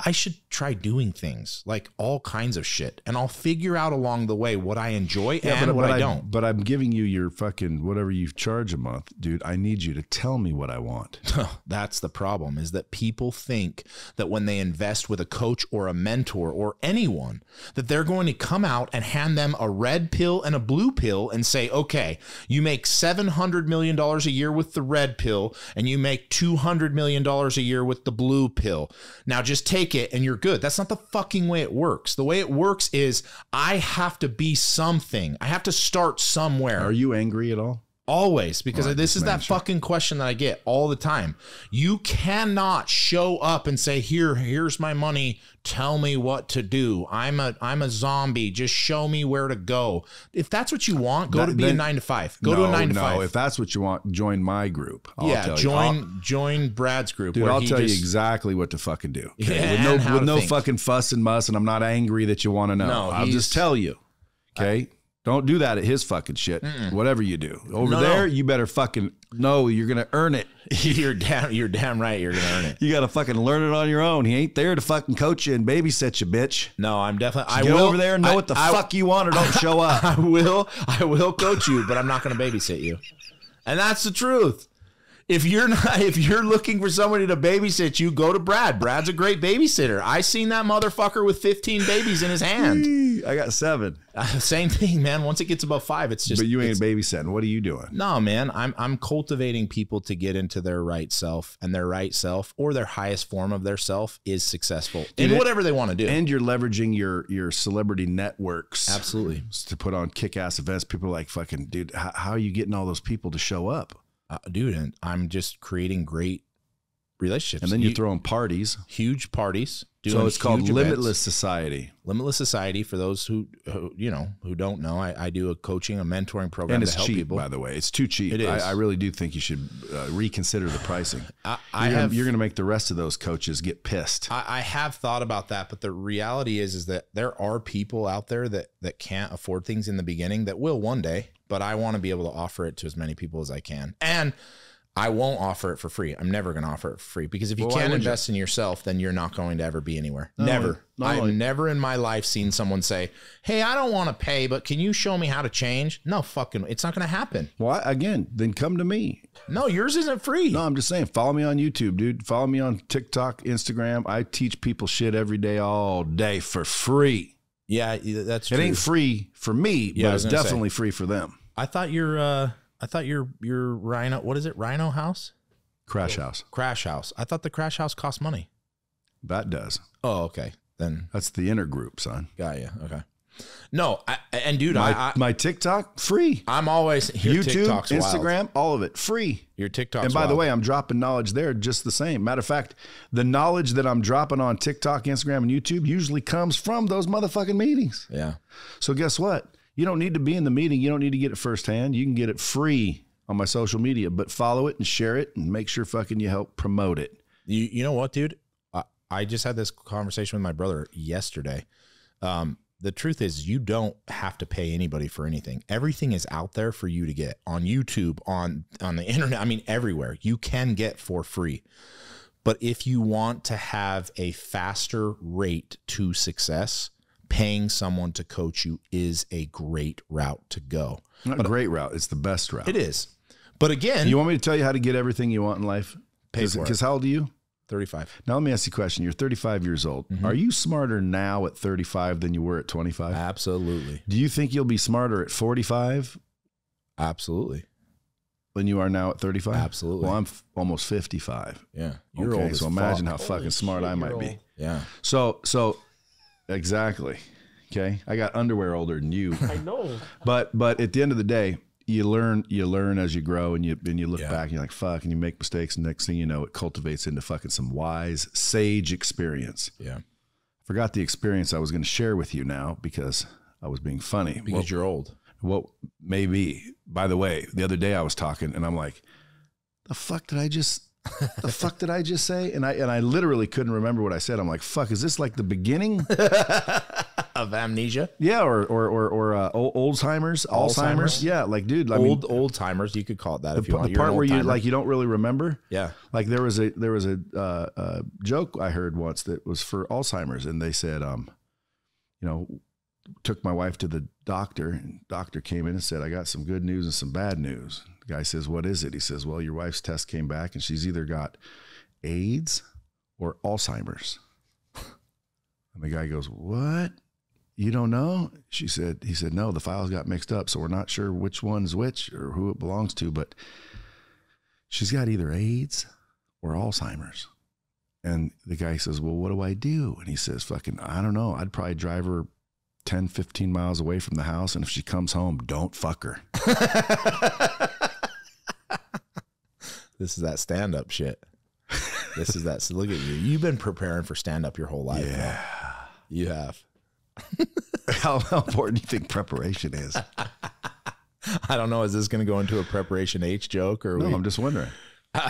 I should try doing things, like all kinds of shit. And I'll figure out along the way what I enjoy and what I don't. But I'm giving you your fucking whatever you charge a month, dude. I need you to tell me what I want. That's the problem, is that people think that when they invest with a coach or a mentor or anyone, that they're going to come out and hand them a red pill and a blue pill and say, okay, you make $700 million a year with the red pill and you make $200 million a year with the blue pill. Now just take it and you're good. That's not the fucking way it works. The way it works is I have to be something. I have to start somewhere. Are you angry at all? Always, because this is that fucking question that I get all the time. You cannot show up and say, here's my money. Tell me what to do. I'm a zombie. Just show me where to go. If that's what you want, go to be a 9-to-5. Go to a 9-to-5. No, if that's what you want, join my group. Join Brad's group. Dude, I'll tell you exactly what to fucking do. Okay? Yeah, with no fucking fuss and muss, and I'm not angry that you want to know. No, I'll just tell you. Okay? Don't do that at his fucking shit. Whatever you do over there, you better fucking know you're gonna earn it. You're damn right. You're gonna earn it. You gotta fucking learn it on your own. He ain't there to fucking coach you and babysit you, bitch. No, I'm definitely. Get over there and know what the fuck you want, or don't show up. I will coach you, but I'm not gonna babysit you. And that's the truth. If you're looking for somebody to babysit you, go to Brad. Brad's a great babysitter. I seen that motherfucker with 15 babies in his hand. I got 7. Same thing, man. Once it gets above 5, it's just. But you ain't babysitting. What are you doing? No, man. I'm cultivating people to get into their right self, and their right self or their highest form of their self is successful in whatever they want to do. And you're leveraging your celebrity networks. Absolutely. To put on kick-ass events. People are like, fucking, dude, how are you getting all those people to show up? Dude, and I'm just creating great relationships. And then you're throwing parties. Huge parties. So it's called Limitless Society. Limitless Society, for those who don't know, I do a coaching, a mentoring program and to help cheap, people. By the way. It's too cheap. It is. I really do think you should reconsider the pricing. You're going to make the rest of those coaches get pissed. I have thought about that, but the reality is that there are people out there that can't afford things in the beginning that will one day, but I want to be able to offer it to as many people as I can. And I won't offer it for free. I'm never going to offer it for free, because if you can't invest in yourself, then you're not going to ever be anywhere. Never. I've never in my life seen someone say, hey, I don't want to pay, but can you show me how to change? No, fucking, it's not going to happen. Well, again, then come to me. No, yours isn't free. No, I'm just saying, follow me on YouTube, dude. Follow me on TikTok, Instagram. I teach people shit every day, all day for free. Yeah, that's true. It ain't free for me, but it's definitely free for them. I thought your Rhino, what is it? Rhino House? Crash House. Crash House. I thought the Crash House cost money. That does. Oh, okay. Then that's the inner group, son. Got you. Okay. No, dude, my TikTok free. I'm always YouTube, TikTok's Instagram, wild. all of it free. Your TikTok's And by the wild. way, I'm dropping knowledge there just the same. Matter of fact, the knowledge that I'm dropping on TikTok, Instagram, and YouTube usually comes from those motherfucking meetings. Yeah. So guess what? You don't need to be in the meeting. You don't need to get it firsthand. You can get it free on my social media, but follow it and share it and make sure fucking you help promote it. You know what, dude? I just had this conversation with my brother yesterday. The truth is you don't have to pay anybody for anything. Everything is out there for you to get on YouTube, on the internet. I mean, everywhere you can get for free. But if you want to have a faster rate to success, paying someone to coach you is a great route to go. Not a great route. It's the best route. It is. But again, you want me to tell you how to get everything you want in life? Pay for it. Because how old are you? 35. Now, let me ask you a question. You're 35 years old. Mm-hmm. Are you smarter now at 35 than you were at 25? Absolutely. Do you think you'll be smarter at 45 Absolutely. than you are now at 35? Absolutely. Well, I'm almost 55. Yeah. You're Okay, old as so imagine fuck. how fucking smart I might be. Yeah. So exactly. Okay. I got underwear older than you. I know. But at the end of the day, you learn as you grow, and you look back and you're like, fuck, and you make mistakes, and next thing you know, it cultivates into fucking some wise, sage experience. Yeah. Forgot the experience I was going to share with you now because I was being funny. Because you're old. Well, maybe. By the way, the other day I was talking and I'm like, the fuck did I just say? And I literally couldn't remember what I said. I'm like, fuck, is this like the beginning Of amnesia? Yeah, or Alzheimer's. Yeah, like, dude, Old timers, you could call it that if you want. The part where you don't really remember. Yeah. Like there was a joke I heard once that was for Alzheimer's, and they said, took my wife to the doctor, and doctor came in and said, I got some good news and some bad news. The guy says, what is it? He says, well, your wife's test came back and she's either got AIDS or Alzheimer's. And the guy goes, what? You don't know? He said, no, the files got mixed up, so we're not sure which one's which or who it belongs to, but she's got either AIDS or Alzheimer's. And the guy says, well, what do I do? And he says, fucking, I don't know. I'd probably drive her 10, 15 miles away from the house, and if she comes home, don't fuck her. This is that stand-up shit. This is that. So look at you. You've been preparing for stand-up your whole life. Yeah. Bro. You have. How important do you think preparation is? I don't know. Is this going to go into a preparation H joke or? No, I'm just wondering.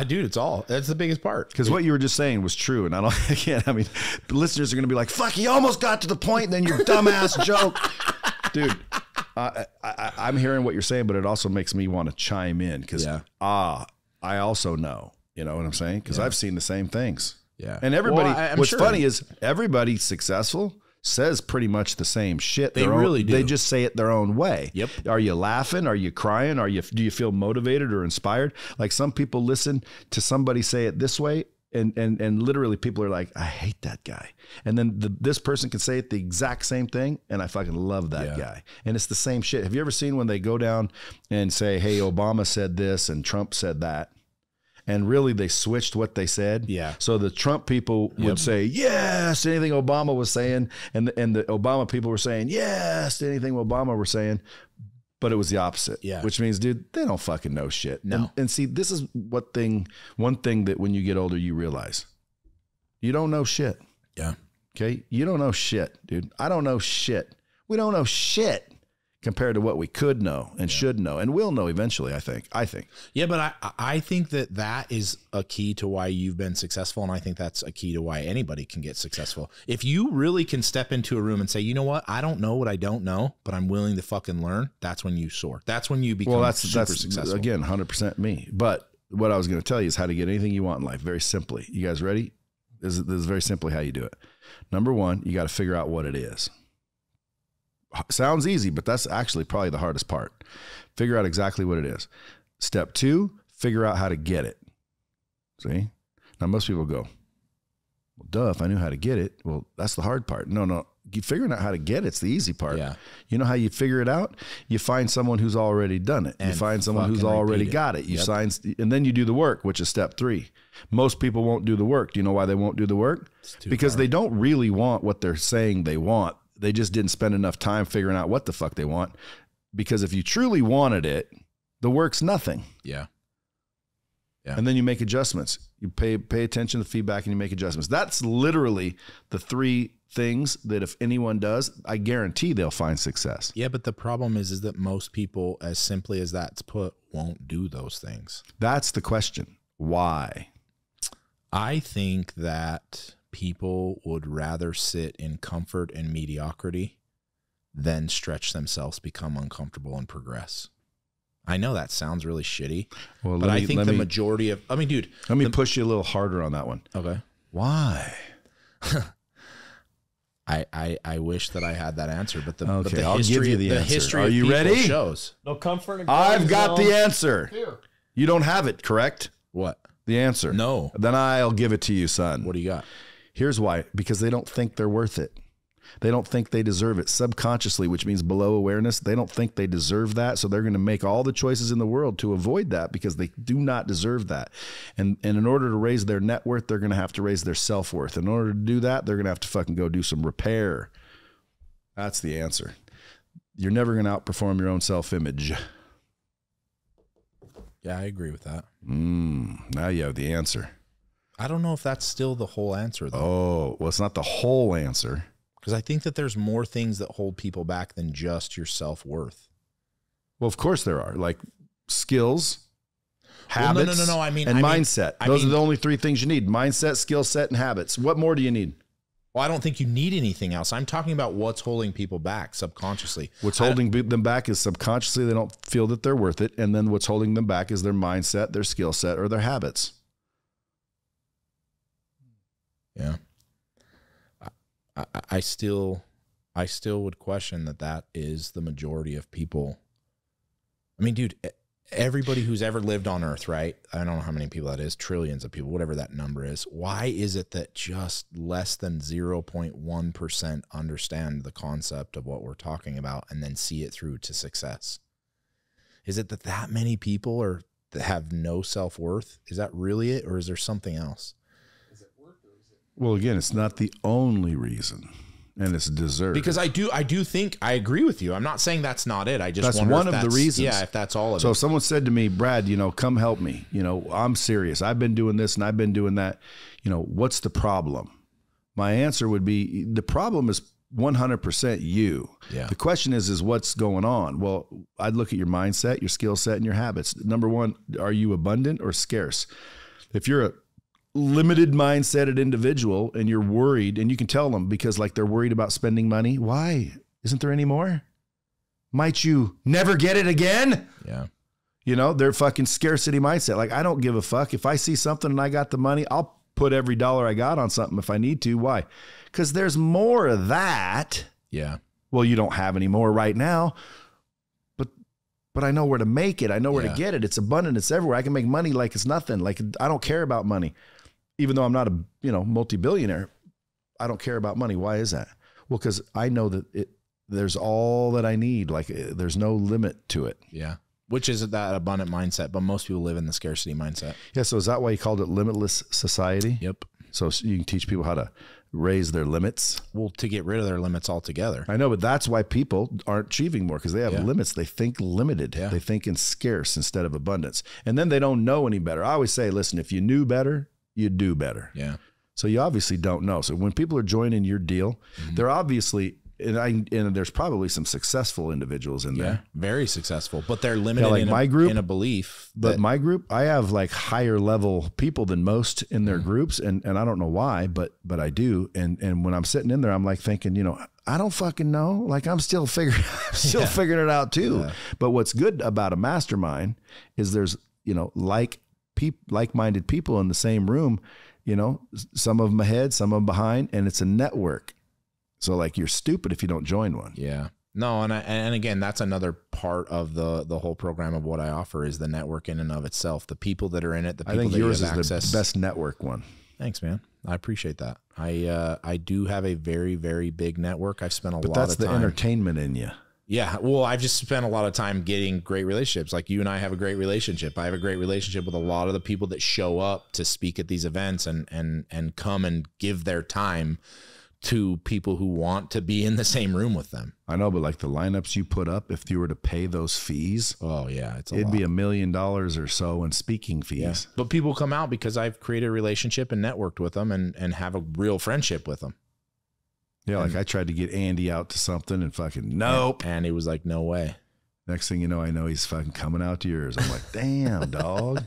Dude, that's the biggest part. Because what you were just saying was true, and I mean, the listeners are going to be like, "Fuck, he almost got to the point, and then your dumbass joke." Dude, I'm hearing what you're saying, but it also makes me want to chime in because I also know, you know what I'm saying? Because I've seen the same things. Yeah, and everybody. Well, what's funny is everybody successful says pretty much the same shit. They really do. They just say it their own way. Yep. Are you laughing? Are you crying? Do you feel motivated or inspired? Like some people listen to somebody say it this way, and literally people are like, I hate that guy. And then this person can say it the exact same thing, and I fucking love that guy. And it's the same shit. Have you ever seen when they go down and say, hey, Obama said this and Trump said that? And really, they switched what they said. Yeah. So the Trump people would say yes to anything Obama was saying, and the Obama people were saying yes to anything Obama were saying, but it was the opposite. Yeah. Which means, dude, they don't fucking know shit. No. And see, this is one thing that when you get older, you realize you don't know shit. Yeah. Okay. You don't know shit, dude. I don't know shit. We don't know shit compared to what we could know and should know and will know eventually, I think. Yeah, but I think that is a key to why you've been successful, and I think that's a key to why anybody can get successful. If you really can step into a room and say, you know what, I don't know what I don't know, but I'm willing to fucking learn, that's when you soar. That's when you become super successful. Again, 100% me. But what I was going to tell you is how to get anything you want in life, very simply. You guys ready? This is very simply how you do it. Number one, you got to figure out what it is. Sounds easy, but that's actually probably the hardest part. Figure out exactly what it is. Step two, figure out how to get it. See? Now, most people go, well, duh, if I knew how to get it, well, that's the hard part. No. Figuring out how to get it's the easy part. Yeah. You know how you figure it out? You find someone who's already done it. And you find someone who's already got it. You sign, and then you do the work, which is step three. Most people won't do the work. Do you know why they won't do the work? Because they don't really want what they're saying they want. they just didn't spend enough time figuring out what the fuck they want. Because if you truly wanted it, the work's nothing. Yeah. And then you make adjustments. You pay attention to the feedback and you make adjustments. That's literally the 3 things that if anyone does, I guarantee they'll find success. Yeah, but the problem is that most people, as simply as that's put, won't do those things. That's the question. Why? I think that people would rather sit in comfort and mediocrity than stretch themselves, become uncomfortable, and progress. I know that sounds really shitty, but I think the majority of, I mean, dude. Let me push you a little harder on that one. Okay. Why? I wish that I had that answer, but the, okay, but the I'll history, give you the answer. history Are of you people ready? shows. No comfort. In I've got the answer. Here. You don't have it, correct? What? The answer. No. Then I'll give it to you, son. What do you got? Here's why. Because they don't think they're worth it. They don't think they deserve it subconsciously, which means below awareness. They don't think they deserve that. So they're going to make all the choices in the world to avoid that because they do not deserve that. And in order to raise their net worth, they're going to have to raise their self-worth. In order to do that, they're going to have to fucking go do some repair. That's the answer. You're never going to outperform your own self-image. Yeah, I agree with that. Now you have the answer. I don't know if that's still the whole answer, though. Oh, well, it's not the whole answer. Because I think that there's more things that hold people back than just your self-worth. Well, of course there are. Like skills, habits, no. I mean, mindset. Those are the only 3 things you need. Mindset, skill set, and habits. What more do you need? Well, I don't think you need anything else. I'm talking about what's holding people back subconsciously. What's holding them back is subconsciously they don't feel that they're worth it. And then what's holding them back is their mindset, their skill set, or their habits. Yeah. I still would question that is the majority of people. I mean, dude, everybody who's ever lived on Earth, right? I don't know how many people that is, trillions of people, whatever that number is. Why is it that just less than 0.1% understand the concept of what we're talking about and then see it through to success? Is it that many people that have no self-worth? Is that really it, or is there something else? Well, again, it's not the only reason, and it's deserved. Because I do think I agree with you. I'm not saying that's not it. I just that's wonder one if of the reasons. Yeah, if that's all of it. So if someone said to me, Brad, come help me. I'm serious. I've been doing this and I've been doing that. What's the problem? My answer would be the problem is 100% you. Yeah. The question is what's going on? Well, I'd look at your mindset, your skill set, and your habits. Number 1, are you abundant or scarce? If you're a limited mindseted individual and you're worried, and you can tell them because they're worried about spending money. Why? Isn't there any more? Might you never get it again? Yeah. They're fucking scarcity mindset. I don't give a fuck. If I see something and I got the money, I'll put every dollar I got on something if I need to. Why? Because there's more of that. Yeah. Well, you don't have any more right now, but I know where to make it. I know where to get it. It's abundant. It's everywhere. I can make money like it's nothing. I don't care about money. Even though I'm not a, multi-billionaire, I don't care about money. Why is that? Well, because I know that there's all that I need. There's no limit to it. Yeah. Which is that abundant mindset, but most people live in the scarcity mindset. Yeah. So is that why you called it limitless society? Yep. So you can teach people how to raise their limits. Well, to get rid of their limits altogether. I know, but that's why people aren't achieving more, because they have limits. They think limited. Yeah. They think in scarce instead of abundance. And then they don't know any better. I always say, listen, if you knew better, you'd do better. Yeah. So you obviously don't know. So when people are joining your deal, they're obviously, and there's probably some successful individuals in there. Yeah, very successful, but they're limited like my group, in a belief. But my group, I have higher level people than most in their groups. And I don't know why, but I do. And when I'm sitting in there, I'm thinking, I don't fucking know. I'm still figuring it out too. Yeah. But what's good about a mastermind is there's, like-minded people in the same room, some of them ahead, some of them behind, and it's a network. So you're stupid if you don't join one. Yeah. No, and again, that's another part of the whole program of what I offer is the network in and of itself. The people that are in it, the people that yours you have is access. The best network one. Thanks, man. I appreciate that. I do have a very, very big network. I've spent a lot of time. But that's the entertainment in you. Yeah. Well, I've just spent a lot of time getting great relationships. Like you and I have a great relationship. I have a great relationship with a lot of the people that show up to speak at these events and come and give their time to people who want to be in the same room with them. I know, but like the lineups you put up, if you were to pay those fees, oh yeah, it'd be $1 million or so in speaking fees. Yeah. But people come out because I've created a relationship and networked with them and have a real friendship with them. Yeah, like I tried to get Andy out to something and fucking nope. And he was like, no way. Next thing you know, I know he's fucking coming out to yours. I'm like, damn, dog.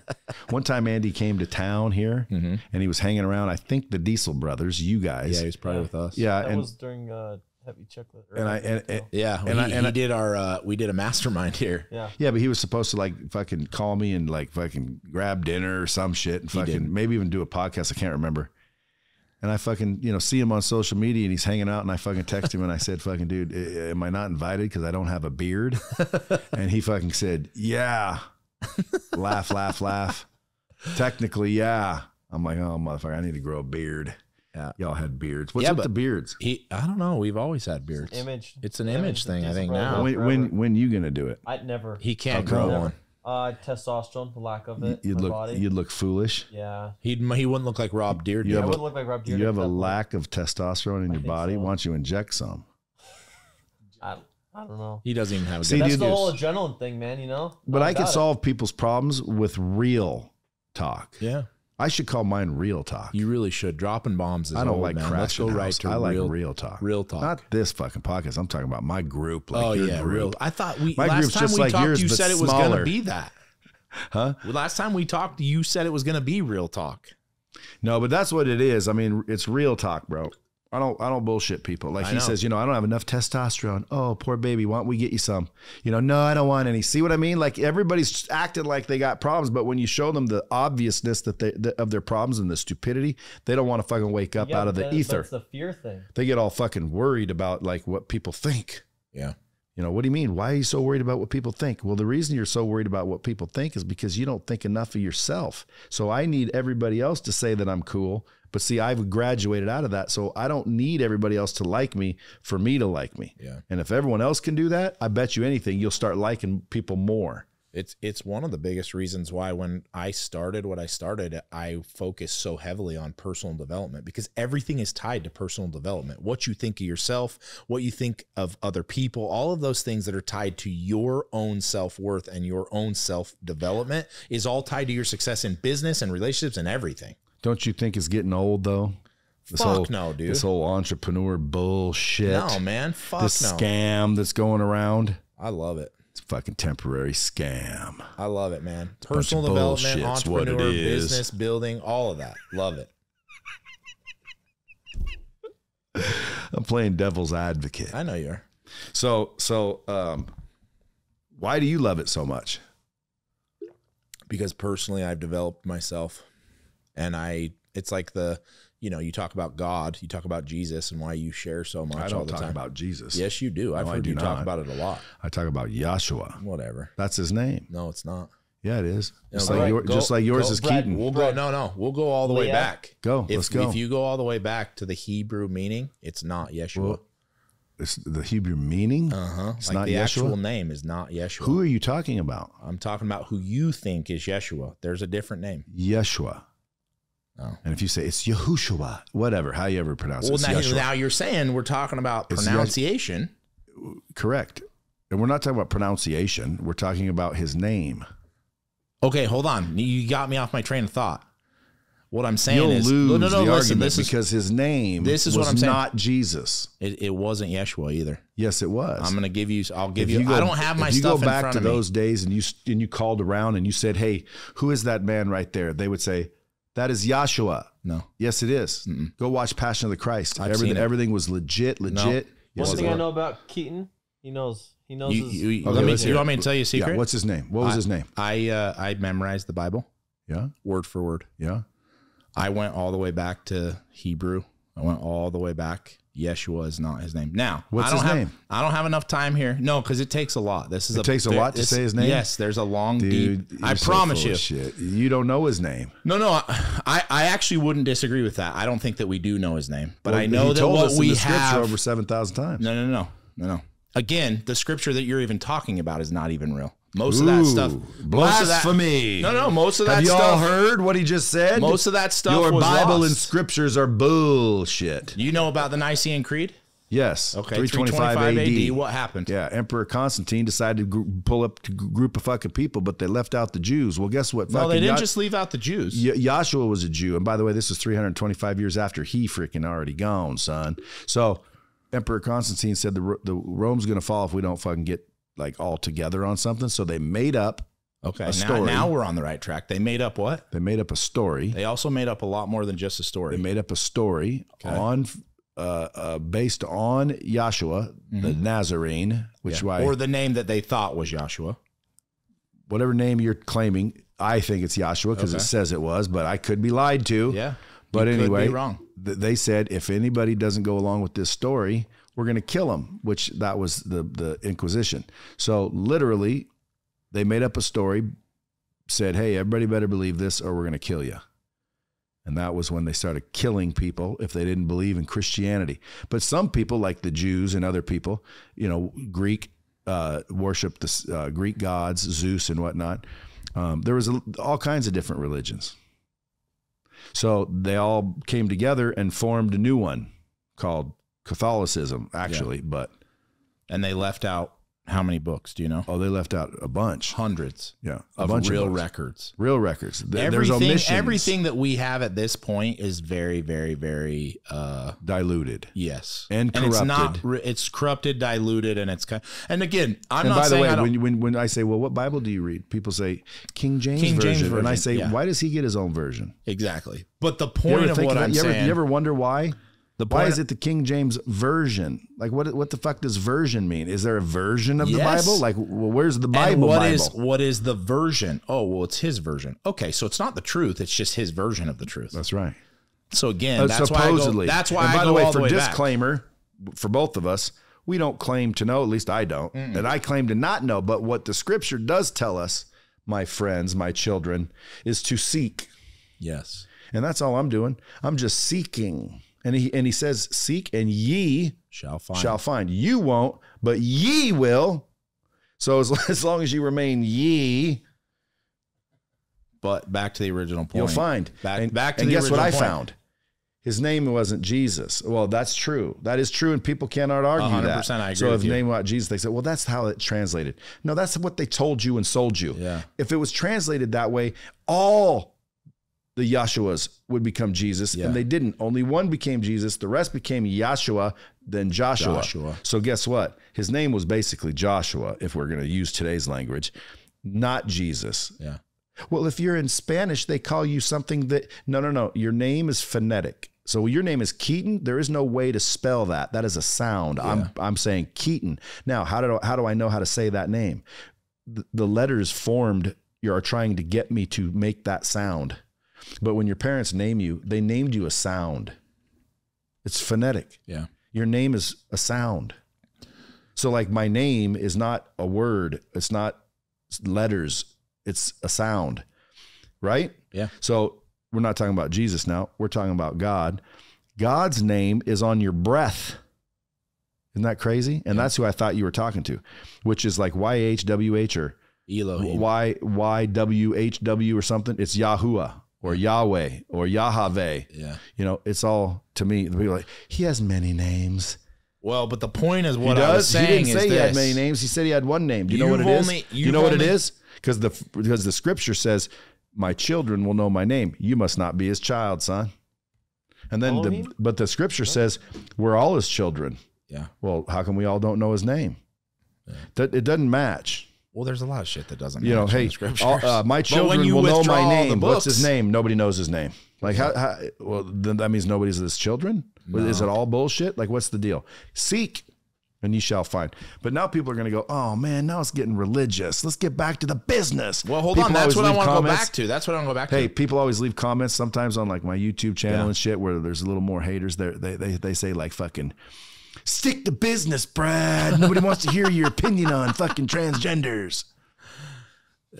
One time Andy came to town here and he was hanging around, I think the Diesel Brothers, you guys. Yeah, he was probably with us. Yeah. That was during Heavy Chocolate. We did a mastermind here. Yeah. Yeah, but he was supposed to like fucking call me and like fucking grab dinner or some shit and fucking maybe even do a podcast. I can't remember. And I fucking, see him on social media and he's hanging out and I fucking text him and I said, fucking dude, am I not invited because I don't have a beard? And he fucking said, yeah. Laugh, laugh, laugh. Technically, yeah. I'm like, oh, motherfucker, I need to grow a beard. Yeah. Y'all had beards. What's up with the beards? I don't know. We've always had beards. It's an image thing, I think, now. When you going to do it? I'd never. He can't grow one. Testosterone, the lack of it. You'd look foolish. Yeah. He wouldn't look like Rob Dearden. I wouldn't look like Rob Dearden. You have a lack of testosterone in your body. So. Why don't you inject some? I don't know. He doesn't even have a good. That's the whole adrenaline thing, man, But I can solve people's problems with real talk. Yeah. I should call mine real talk. You really should. Dropping bombs is I don't old, like man. crashing. Let's go right to real talk. Real talk. Not this fucking podcast. I'm talking about my group. Like your group. Real. I thought my last time we talked, you said it was going to be that. Huh? Last time we talked, you said it was going to be real talk. No, but that's what it is. I mean, it's real talk, bro. I don't bullshit people. Like he says, I don't have enough testosterone. Oh, poor baby. Why don't we get you some? No, I don't want any. See what I mean? Like everybody's acting like they got problems, but when you show them the obviousness of their problems and the stupidity, they don't want to fucking wake up out of the ether. That's the fear thing. They get all fucking worried about like what people think. Yeah. What do you mean? Why are you so worried about what people think? Well, the reason you're so worried about what people think is because you don't think enough of yourself. So I need everybody else to say that I'm cool. But see, I've graduated out of that. So I don't need everybody else to like me for me to like me. Yeah. And if everyone else can do that, I bet you anything, you'll start liking people more. It's one of the biggest reasons why when I started what I started, I focused so heavily on personal development because everything is tied to personal development. What you think of yourself, what you think of other people, all of those things that are tied to your own self-worth and your own self-development is all tied to your success in business and relationships and everything. Don't you think it's getting old though? No, dude. This whole entrepreneur bullshit. No, man. This scam that's going around. I love it. It's a fucking temporary scam. I love it, man. Personal development, entrepreneur, business building, all of that. Love it. I'm playing devil's advocate. I know you are. So, why do you love it so much? Because personally, I've developed myself, and it's like you talk about God, you talk about Jesus, and why you share so much. I don't all the talk time. about Jesus. Yes, you do. I've heard you talk about it a lot. I talk about Yahshua. Whatever. That's his name. No, it's not. Yeah, it is. Just like yours is Brad, Keaton. We'll go. No. We'll go all the way back. Let's go. If you go all the way back to the Hebrew meaning, it's not Yeshua. Well, it's the Hebrew meaning? It's like not the Yeshua? Actual name is not Yeshua. Who are you talking about? I'm talking about who you think is Yeshua. There's a different name. Yeshua. Oh. And if you say it's Yahushua, whatever, how you ever pronounce it. Now you're saying we're talking about pronunciation. Correct. And we're not talking about pronunciation. We're talking about his name. Okay, hold on. You got me off my train of thought. What I'm saying is, lose the argument because his name was what I'm saying. Not Jesus. It wasn't Yeshua either. Yes, it was. I'm going to give you. I'll give you. I don't have my stuff in front of me. If you go back to those days and you called around and you said, "Hey, who is that man right there?" They would say, "That is Yahshua." No. Yes, it is. Go watch Passion of the Christ. Everything was legit. No. One thing I know about Keaton, he knows. You want me to tell you a secret? Yeah, what's his name? What was his name? I memorized the Bible. Yeah. Word for word. Yeah. I went all the way back to Hebrew. I went all the way back. Yeshua is not his name. Now, what's his name? I don't have enough time here. No, because it takes a lot. It takes a lot to say his name? Yes, there's a long, deep. I promise you. Shit. You don't know his name. No. I actually wouldn't disagree with that. I don't think that we do know his name. But I know that what we have. over 7,000 times. No. Again, the scripture that you're even talking about is not even real. Most of that stuff. Blasphemy. Most of that stuff. Have you all heard what he just said? Most of that stuff Your was Bible lost. and scriptures are bullshit. You know about the Nicene Creed? Yes. Okay. 325 AD. What happened? Yeah. Emperor Constantine decided to pull up a group of fucking people, but they left out the Jews. Well, guess what? No, they didn't just leave out the Jews. Yahshua was a Jew. And by the way, this was 325 years after he freaking already gone, son. So Emperor Constantine said the Rome's going to fall if we don't fucking get like all together on something. So they made up a story. Now we're on the right track. They made up what? They made up a story. They also made up a lot more than just a story. They made up a story on based on Yahshua, the Nazarene, or the name that they thought was Yahshua. Whatever name you're claiming, I think it's Yahshua because it says it was, but I could be lied to. Yeah. But anyway, could be wrong. They said if anybody doesn't go along with this story, we're going to kill him, which that was the Inquisition. So literally, they made up a story, said, hey, everybody better believe this or we're going to kill you. And that was when they started killing people if they didn't believe in Christianity. But some people, like the Jews and other people, Greek, worship the Greek gods, Zeus and whatnot. There was all kinds of different religions. So they all came together and formed a new one called Catholicism, actually. And they left out how many books, do you know? Oh, they left out a bunch. Hundreds. Yeah. A bunch of real records. Real records. There's omissions. Everything that we have at this point is very, very, very diluted. Yes. And corrupted. It's corrupted, diluted, and it's kind of, and again, I'm not by the saying way, when I say, well, what Bible do you read? People say King James version. And I say, why does he get his own version? Exactly. But the point of what I'm saying. You ever wonder why? Why is it the King James version? Like, what the fuck does version mean? Is there a version of the Bible? Like, well, where's the Bible? What is the version? Oh, well, it's his version. Okay, so it's not the truth. It's just his version of the truth. That's right. So again, that's supposedly. Why I go. That's why. And by I the way, all for the way disclaimer, for both of us, we don't claim to know. At least I don't, and I claim to not know. But what the Scripture does tell us, my friends, my children, is to seek. Yes, and that's all I'm doing. I'm just seeking. And he says, seek and ye shall find. You won't, but ye will. So as long as you remain ye. But back to the original point. You'll find. Back to the original point. And guess what I found? His name wasn't Jesus. Well, that's true. That is true, and people cannot argue 100% that. 100% I agree. So if his name was Jesus, they said, well, that's how it translated. No, that's what they told you and sold you. Yeah. If it was translated that way, all the Yahshuas would become Jesus, and they didn't. Only one became Jesus. The rest became Yahshua, then Joshua. So guess what? His name was basically Joshua, if we're going to use today's language, not Jesus. Yeah. Well, if you're in Spanish, they call you something that, no. Your name is phonetic. So your name is Keaton. There is no way to spell that. That is a sound. Yeah. I'm saying Keaton. Now, how do I know how to say that name? The letters formed are trying to get me to make that sound. But when your parents name you, they named you a sound. It's phonetic. Yeah. Your name is a sound. So like my name is not a word. It's not letters. It's a sound. Right? Yeah. So we're not talking about Jesus now. We're talking about God. God's name is on your breath. Isn't that crazy? And that's who I thought you were talking to, which is like YHWH or Elohim. YWHW or something. It's Yahuwah. Or Yahweh, or Yahweh. Yeah. It's all, to me, people are like, he has many names. Well, but the point is what I was saying he didn't say he had many names. He said he had one name. Do you know what it is? Do you know what it is? Because the Scripture says, my children will know my name. You must not be his child, son. And then, but the Scripture says, we're all his children. Yeah. Well, how come we all don't know his name? Yeah. It doesn't match. Well, there's a lot of shit that doesn't match in the Scriptures. My children will know my name. What's his name? Nobody knows his name. Like, well, then that means nobody's his children? No. Is it all bullshit? Like, what's the deal? Seek, and ye shall find. But now people are going to go, oh, man, now it's getting religious. Let's get back to the business. Well, hold on. That's what I want to go back to. That's what I want to go back to. Hey, people always leave comments sometimes on, like, my YouTube channel and shit where there's a little more haters. They say, like, fucking, stick to business, Brad. Nobody wants to hear your opinion on fucking transgenders.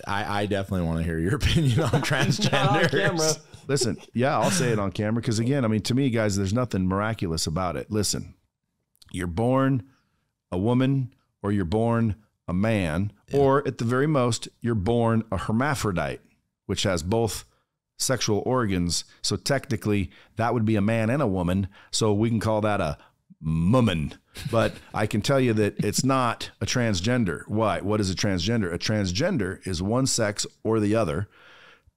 I definitely want to hear your opinion on transgenders. Listen, I'll say it on camera because, again, I mean, to me, guys, there's nothing miraculous about it. Listen, you're born a woman or you're born a man, or at the very most, you're born a hermaphrodite, which has both sexual organs. So technically that would be a man and a woman. So we can call that a mummin. But I can tell you that it's not a transgender. Why? What is a transgender? A transgender is one sex or the other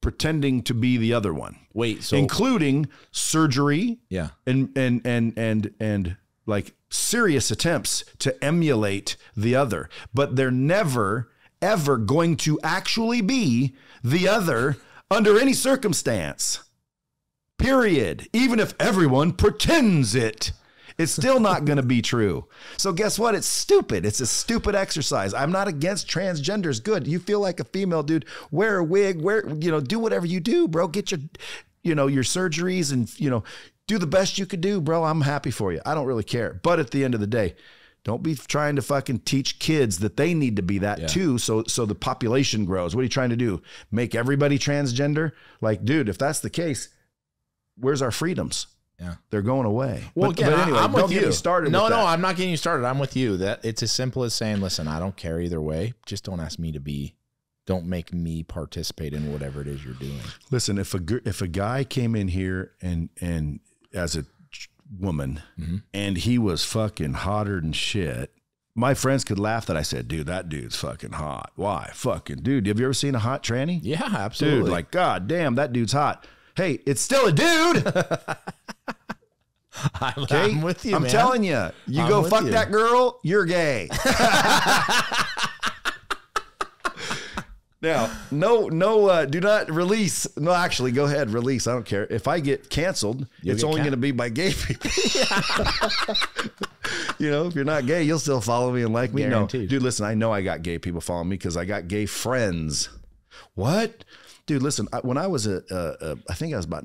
pretending to be the other one. Wait, so including surgery, and like serious attempts to emulate the other, but they're never ever going to actually be the other under any circumstance. Period. Even if everyone pretends it. It's still not going to be true. So guess what? It's stupid. It's a stupid exercise. I'm not against transgenders. Good. You feel like a female, dude. Wear a wig. Do whatever you do, bro. Get your, your surgeries and, do the best you could do, bro. I'm happy for you. I don't really care. But at the end of the day, don't be trying to fucking teach kids that they need to be that too. So the population grows. What are you trying to do? Make everybody transgender? Like, dude, if that's the case, where's our freedoms? Yeah, they're going away. Well, again, but anyway, I'm with you. Started no, I'm not getting you started. I'm with you. That it's as simple as saying, listen, I don't care either way. Just don't ask me to be. Don't make me participate in whatever it is you're doing. Listen, if a guy came in here and as a woman and he was fucking hotter than shit, my friends could laugh that I said, dude, that dude's fucking hot. Why? Fucking dude. Have you ever seen a hot tranny? Yeah, absolutely. Dude, like, God damn, that dude's hot. Hey, it's still a dude. I'm with you, I'm man. telling you, you go fuck that girl, you're gay. Now, no, do not release. No, actually, go ahead, release. I don't care. If I get canceled, it's only going to be by gay people. If you're not gay, you'll still follow me and like me. Guaranteed. No, dude, listen, I know I got gay people following me because I got gay friends. What? Dude, listen, when I was I think I was about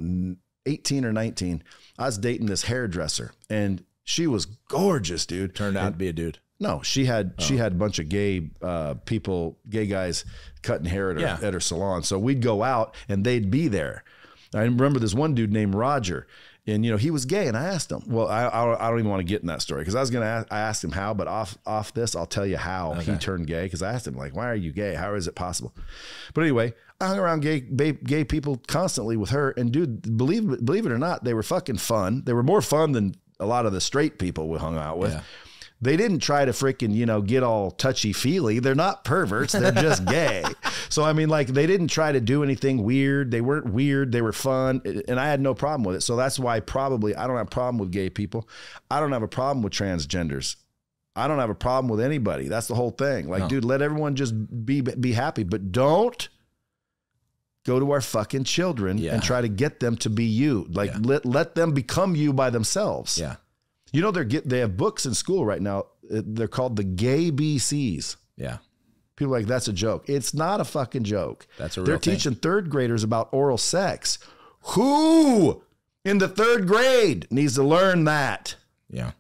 18 or 19, I was dating this hairdresser and she was gorgeous, dude. Turned out to be a dude. No, she had a bunch of gay gay guys cutting hair at her salon. So we'd go out and they'd be there. I remember this one dude named Roger, and he was gay. And I asked him. Well, I don't even want to get in that story because I asked him how, but off this, I'll tell you how he turned gay. Because I asked him, like, why are you gay? How is it possible? But anyway, I hung around gay people constantly with her, and dude, believe it or not, they were fucking fun. They were more fun than a lot of the straight people we hung out with. Yeah. They didn't try to freaking, get all touchy-feely. They're not perverts. They're just gay. So, I mean, like, they didn't try to do anything weird. They weren't weird. They were fun. And I had no problem with it. So that's why I don't have a problem with gay people. I don't have a problem with transgenders. I don't have a problem with anybody. That's the whole thing. Like, dude, let everyone just be happy. But don't go to our fucking children and try to get them to be you. Like, let them become you by themselves. Yeah. They have books in school right now. They're called the gay BCs. Yeah. People are like, that's a joke. It's not a fucking joke. That's a real They're thing. teaching third graders about oral sex. Who in the third grade needs to learn that? Yeah.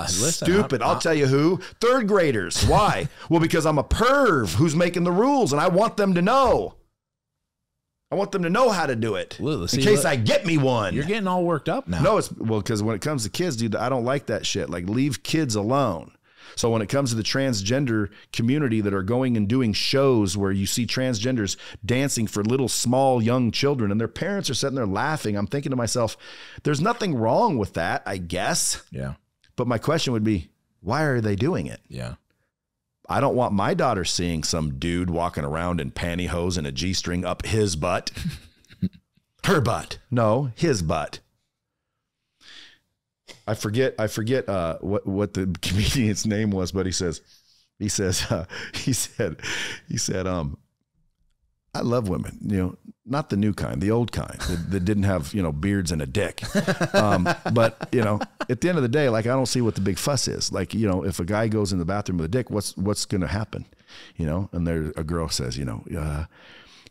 Stupid. I'll tell you who. Third graders. Why? Well, because I'm a perv who's making the rules and I want them to know. I want them to know how to do it in case I get me one. You're getting all worked up now. No, because when it comes to kids, dude, I don't like that shit. Like, leave kids alone. So when it comes to the transgender community that are going and doing shows where you see transgenders dancing for little small young children and their parents are sitting there laughing, I'm thinking to myself, there's nothing wrong with that, I guess. Yeah. But my question would be, why are they doing it? Yeah. I don't want my daughter seeing some dude walking around in pantyhose and a G-string up his butt. Her butt. No, his butt. I forget what the comedian's name was, but he said, I love women, not the new kind, the old kind that didn't have, beards and a dick. But, at the end of the day, like, I don't see what the big fuss is. Like, if a guy goes in the bathroom with a dick, what's going to happen? And there a girl says,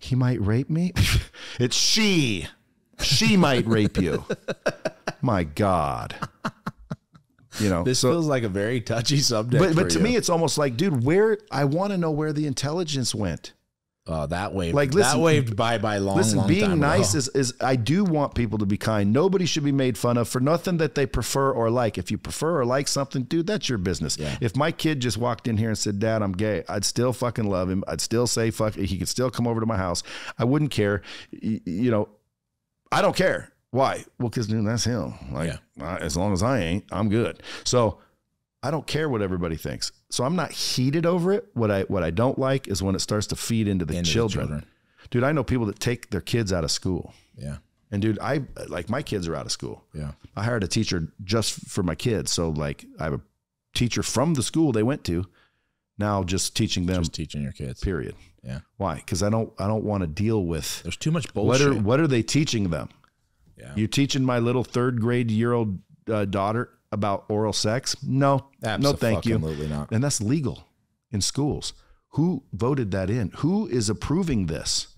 he might rape me. It's she might rape you. My God. This feels like a very touchy subject. But to me, it's almost like, dude, I want to know where the intelligence went. That waved. Like, listen, that waved bye long. Listen, long being time nice ago. is I do want people to be kind. Nobody should be made fun of for nothing that they prefer or like. If you prefer or like something, dude, that's your business. Yeah. If my kid just walked in here and said, "Dad, I'm gay," I'd still fucking love him. I'd still say fuck. He could still come over to my house. I wouldn't care. You know, I don't care. Why? Well, because dude, that's him. Like, as long as I ain't, I'm good. So I don't care what everybody thinks. So I'm not heated over it. What I don't like is when it starts to feed into the children. Dude, I know people that take their kids out of school. Yeah. And dude, my kids are out of school. Yeah. I hired a teacher just for my kids. So like I have a teacher from the school they went to, now just teaching them. Just teaching your kids. Period. Yeah. Why? Because I don't want to deal with. There's too much bullshit. What are they teaching them? Yeah. You teaching my little 3rd grade year-old daughter about oral sex? No. No, thank you. Absolutely not. And that's legal in schools. Who voted that in? Who is approving this?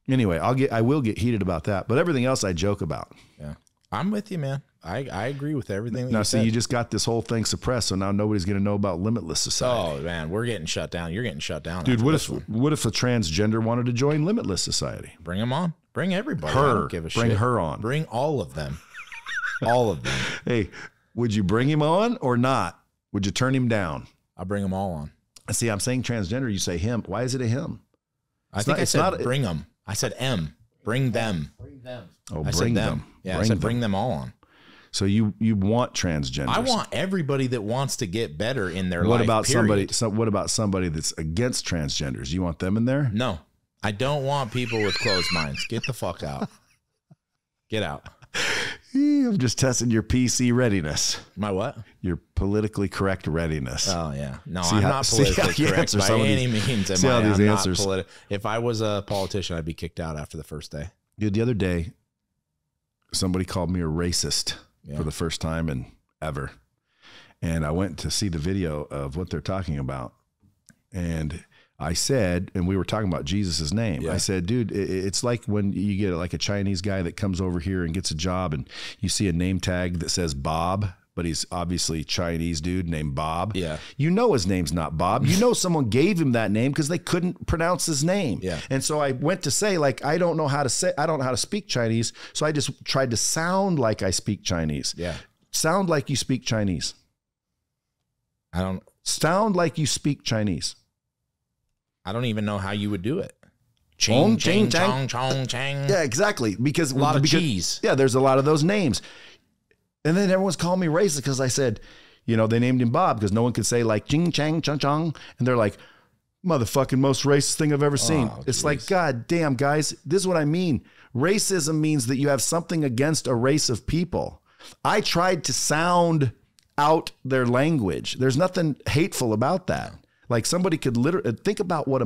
Anyway, I will get heated about that, but everything else I joke about. Yeah. I'm with you, man. I agree with everything that you said. Now, see, you just got this whole thing suppressed, so now nobody's going to know about Limitless Society. Oh, man, we're getting shut down. You're getting shut down. Dude, what if a transgender wanted to join Limitless Society? Bring them on. Bring everybody. I don't give a shit. Bring her on. Bring all of them. All of them. Hey, would you bring him on or not? Would you turn him down? I'll bring them all on. See, I'm saying transgender. You say him. Why is it a him? I said bring them. I said M. Bring them. Bring them. Oh, bring them. Yeah, I said bring them all on. So you want transgenders? I want everybody that wants to get better in their life. What about somebody that's against transgenders? You want them in there? No, I don't want people with closed minds. Get the fuck out. Get out. I'm just testing your PC readiness. My what? Your politically correct readiness. Oh, yeah. No, I'm not politically correct by any means. If I was a politician, I'd be kicked out after the first day. Dude, the other day, somebody called me a racist for the first time in ever. And I went to see the video of what they're talking about. And I said, and we were talking about Jesus' name. Yeah. I said, dude, it's like when you get like a Chinese guy that comes over here and gets a job and you see a name tag that says Bob, but he's obviously Chinese dude named Bob. Yeah. You know his name's not Bob. You know someone gave him that name because they couldn't pronounce his name. Yeah. And so I went to say, like, I don't know how to speak Chinese. So I just tried to sound like I speak Chinese. Yeah. Sound like you speak Chinese. Sound like you speak Chinese. I don't even know how you would do it. Ching, ching, chong, chong, chang. Yeah, exactly. Because a lot of cheese. Yeah, there's a lot of those names. And then everyone's calling me racist because I said, you know, they named him Bob because no one could say like ching, chang, chong, chong. And they're like, motherfucking most racist thing I've ever seen. It's like, God damn, guys, this is what I mean. Racism means that you have something against a race of people. I tried to sound out their language. There's nothing hateful about that. Like somebody could literally think about what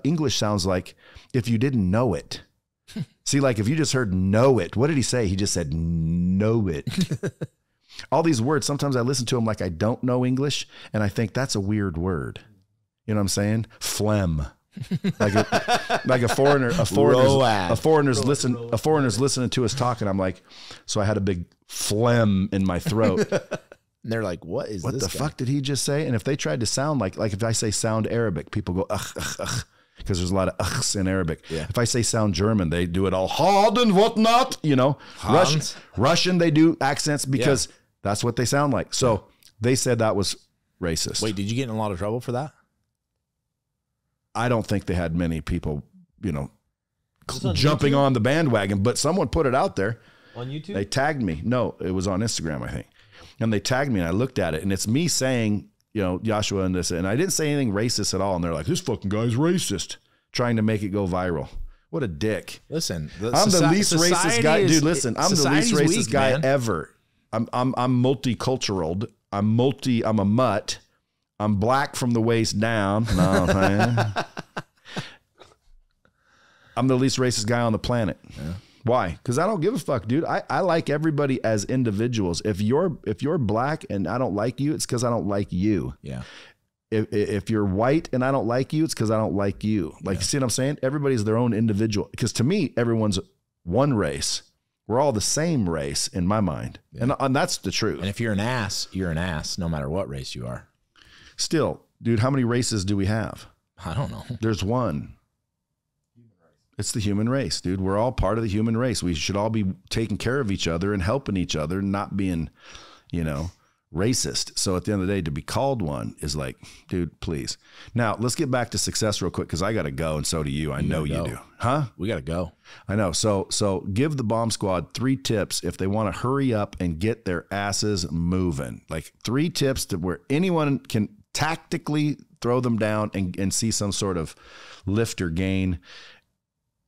English sounds like if you didn't know it. See, like if you just heard know it, what did he say? He just said know it. All these words, sometimes I listen to them like I don't know English and I think that's a weird word. You know what I'm saying? Phlegm. Like a foreigner's listening to us talking. I'm like, so I had a big phlegm in my throat. And they're like, what is this? What the fuck did he just say? And if they tried to sound like if I say sound Arabic, people go, ugh, ugh, ugh, because there's a lot of ughs in Arabic. Yeah. If I say sound German, they do it all hard and whatnot, you know. Russian, they do accents because that's what they sound like. So they said that was racist. Wait, did you get in a lot of trouble for that? I don't think they had many people, you know, jumping on the bandwagon, but someone put it out there. On YouTube? They tagged me. No, it was on Instagram, I think. And they tagged me and I looked at it and it's me saying, you know, Joshua and this, and I didn't say anything racist at all. And they're like, this fucking guy's racist, trying to make it go viral. What a dick. Listen, I'm the least racist guy. Dude, listen, I'm the least racist guy ever. I'm multicultural. I'm a mutt. I'm black from the waist down. No, man. I'm the least racist guy on the planet. Yeah. Why? Because I don't give a fuck, dude. I like everybody as individuals. If you're black and I don't like you, it's because I don't like you. Yeah. If you're white and I don't like you, it's because I don't like you. Like, you see what I'm saying? Everybody's their own individual. Because to me, everyone's one race. We're all the same race in my mind. Yeah. And that's the truth. And if you're an ass, you're an ass, no matter what race you are. Still, dude, how many races do we have? I don't know. There's one. It's the human race, dude. We're all part of the human race. We should all be taking care of each other and helping each other, not being, you know, racist. So at the end of the day, to be called one is like, dude, please. Now let's get back to success real quick, because I got to go, and so do you. I know you do. Huh? We got to go. I know. So give the Bomb Squad 3 tips if they want to hurry up and get their asses moving. Like 3 tips to where anyone can tactically throw them down and see some sort of lift or gain,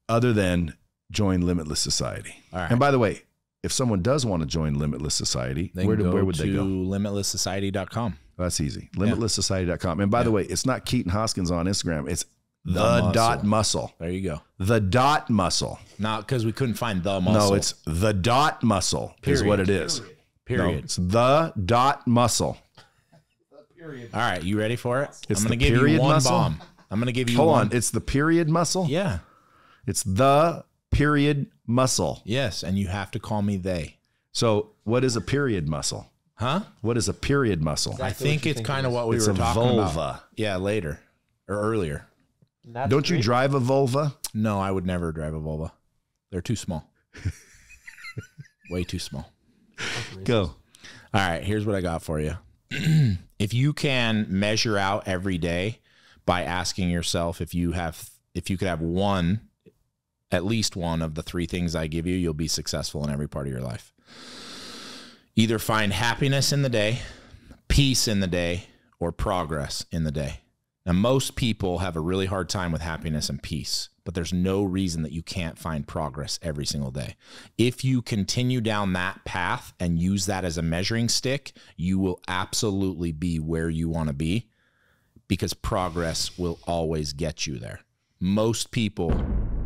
other than join Limitless Society. All right. And by the way, if someone does want to join Limitless Society, where would they go? LimitlessSociety.com. That's easy. LimitlessSociety.com. And by the way, it's not Keaton Haskins on Instagram. It's the muscle. There you go. The muscle. Not because we couldn't find the muscle. No, it's the muscle is what it is. Period. No, it's the muscle. Period. All right, you ready for it? It's I'm going the to give you period one muscle? bomb. I'm going to give you Hold one. on. It's the period muscle? Yeah. It's the period muscle. Yes, and you have to call me they. So what is a period muscle? Huh? What is a period muscle? I think it's kind of what we It's were a talking vulva. about. Yeah, later or earlier. Don't you drive a vulva? No, I would never drive a Volvo. They're too small. Way too small. Go. All right, here's what I got for you. If you can measure out every day by asking yourself if you could have one, at least one of the 3 things I give you, you'll be successful in every part of your life. Either find happiness in the day, peace in the day, or progress in the day. Now, most people have a really hard time with happiness and peace, but there's no reason that you can't find progress every single day. If you continue down that path and use that as a measuring stick, you will absolutely be where you want to be, because progress will always get you there. Most people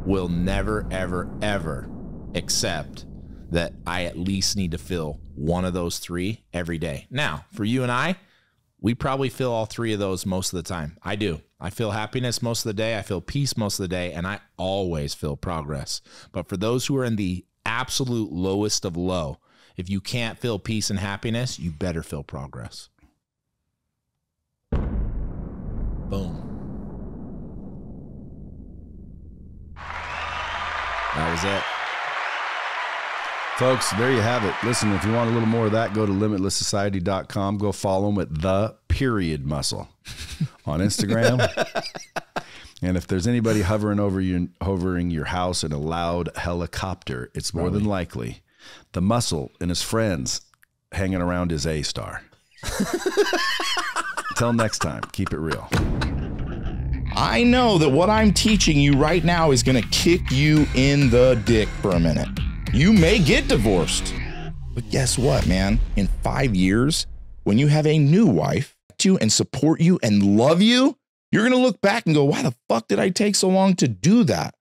will never, ever, ever accept that I at least need to feel one of those 3 every day. Now, for you and I, we probably feel all 3 of those most of the time. I do. I feel happiness most of the day. I feel peace most of the day. And I always feel progress. But for those who are in the absolute lowest of low, if you can't feel peace and happiness, you better feel progress. Boom. That was it. Folks, there you have it. Listen, if you want a little more of that, go to LimitlessSociety.com. Go follow them at the period muscle on Instagram. And if there's anybody hovering your house in a loud helicopter, it's more than likely the muscle and his friends hanging around his A-star. Until next time, keep it real. I know that what I'm teaching you right now is going to kick you in the dick for a minute. You may get divorced, but guess what, man? In 5 years, when you have a new wife to and support you and love you, you're going to look back and go, why the fuck did I take so long to do that?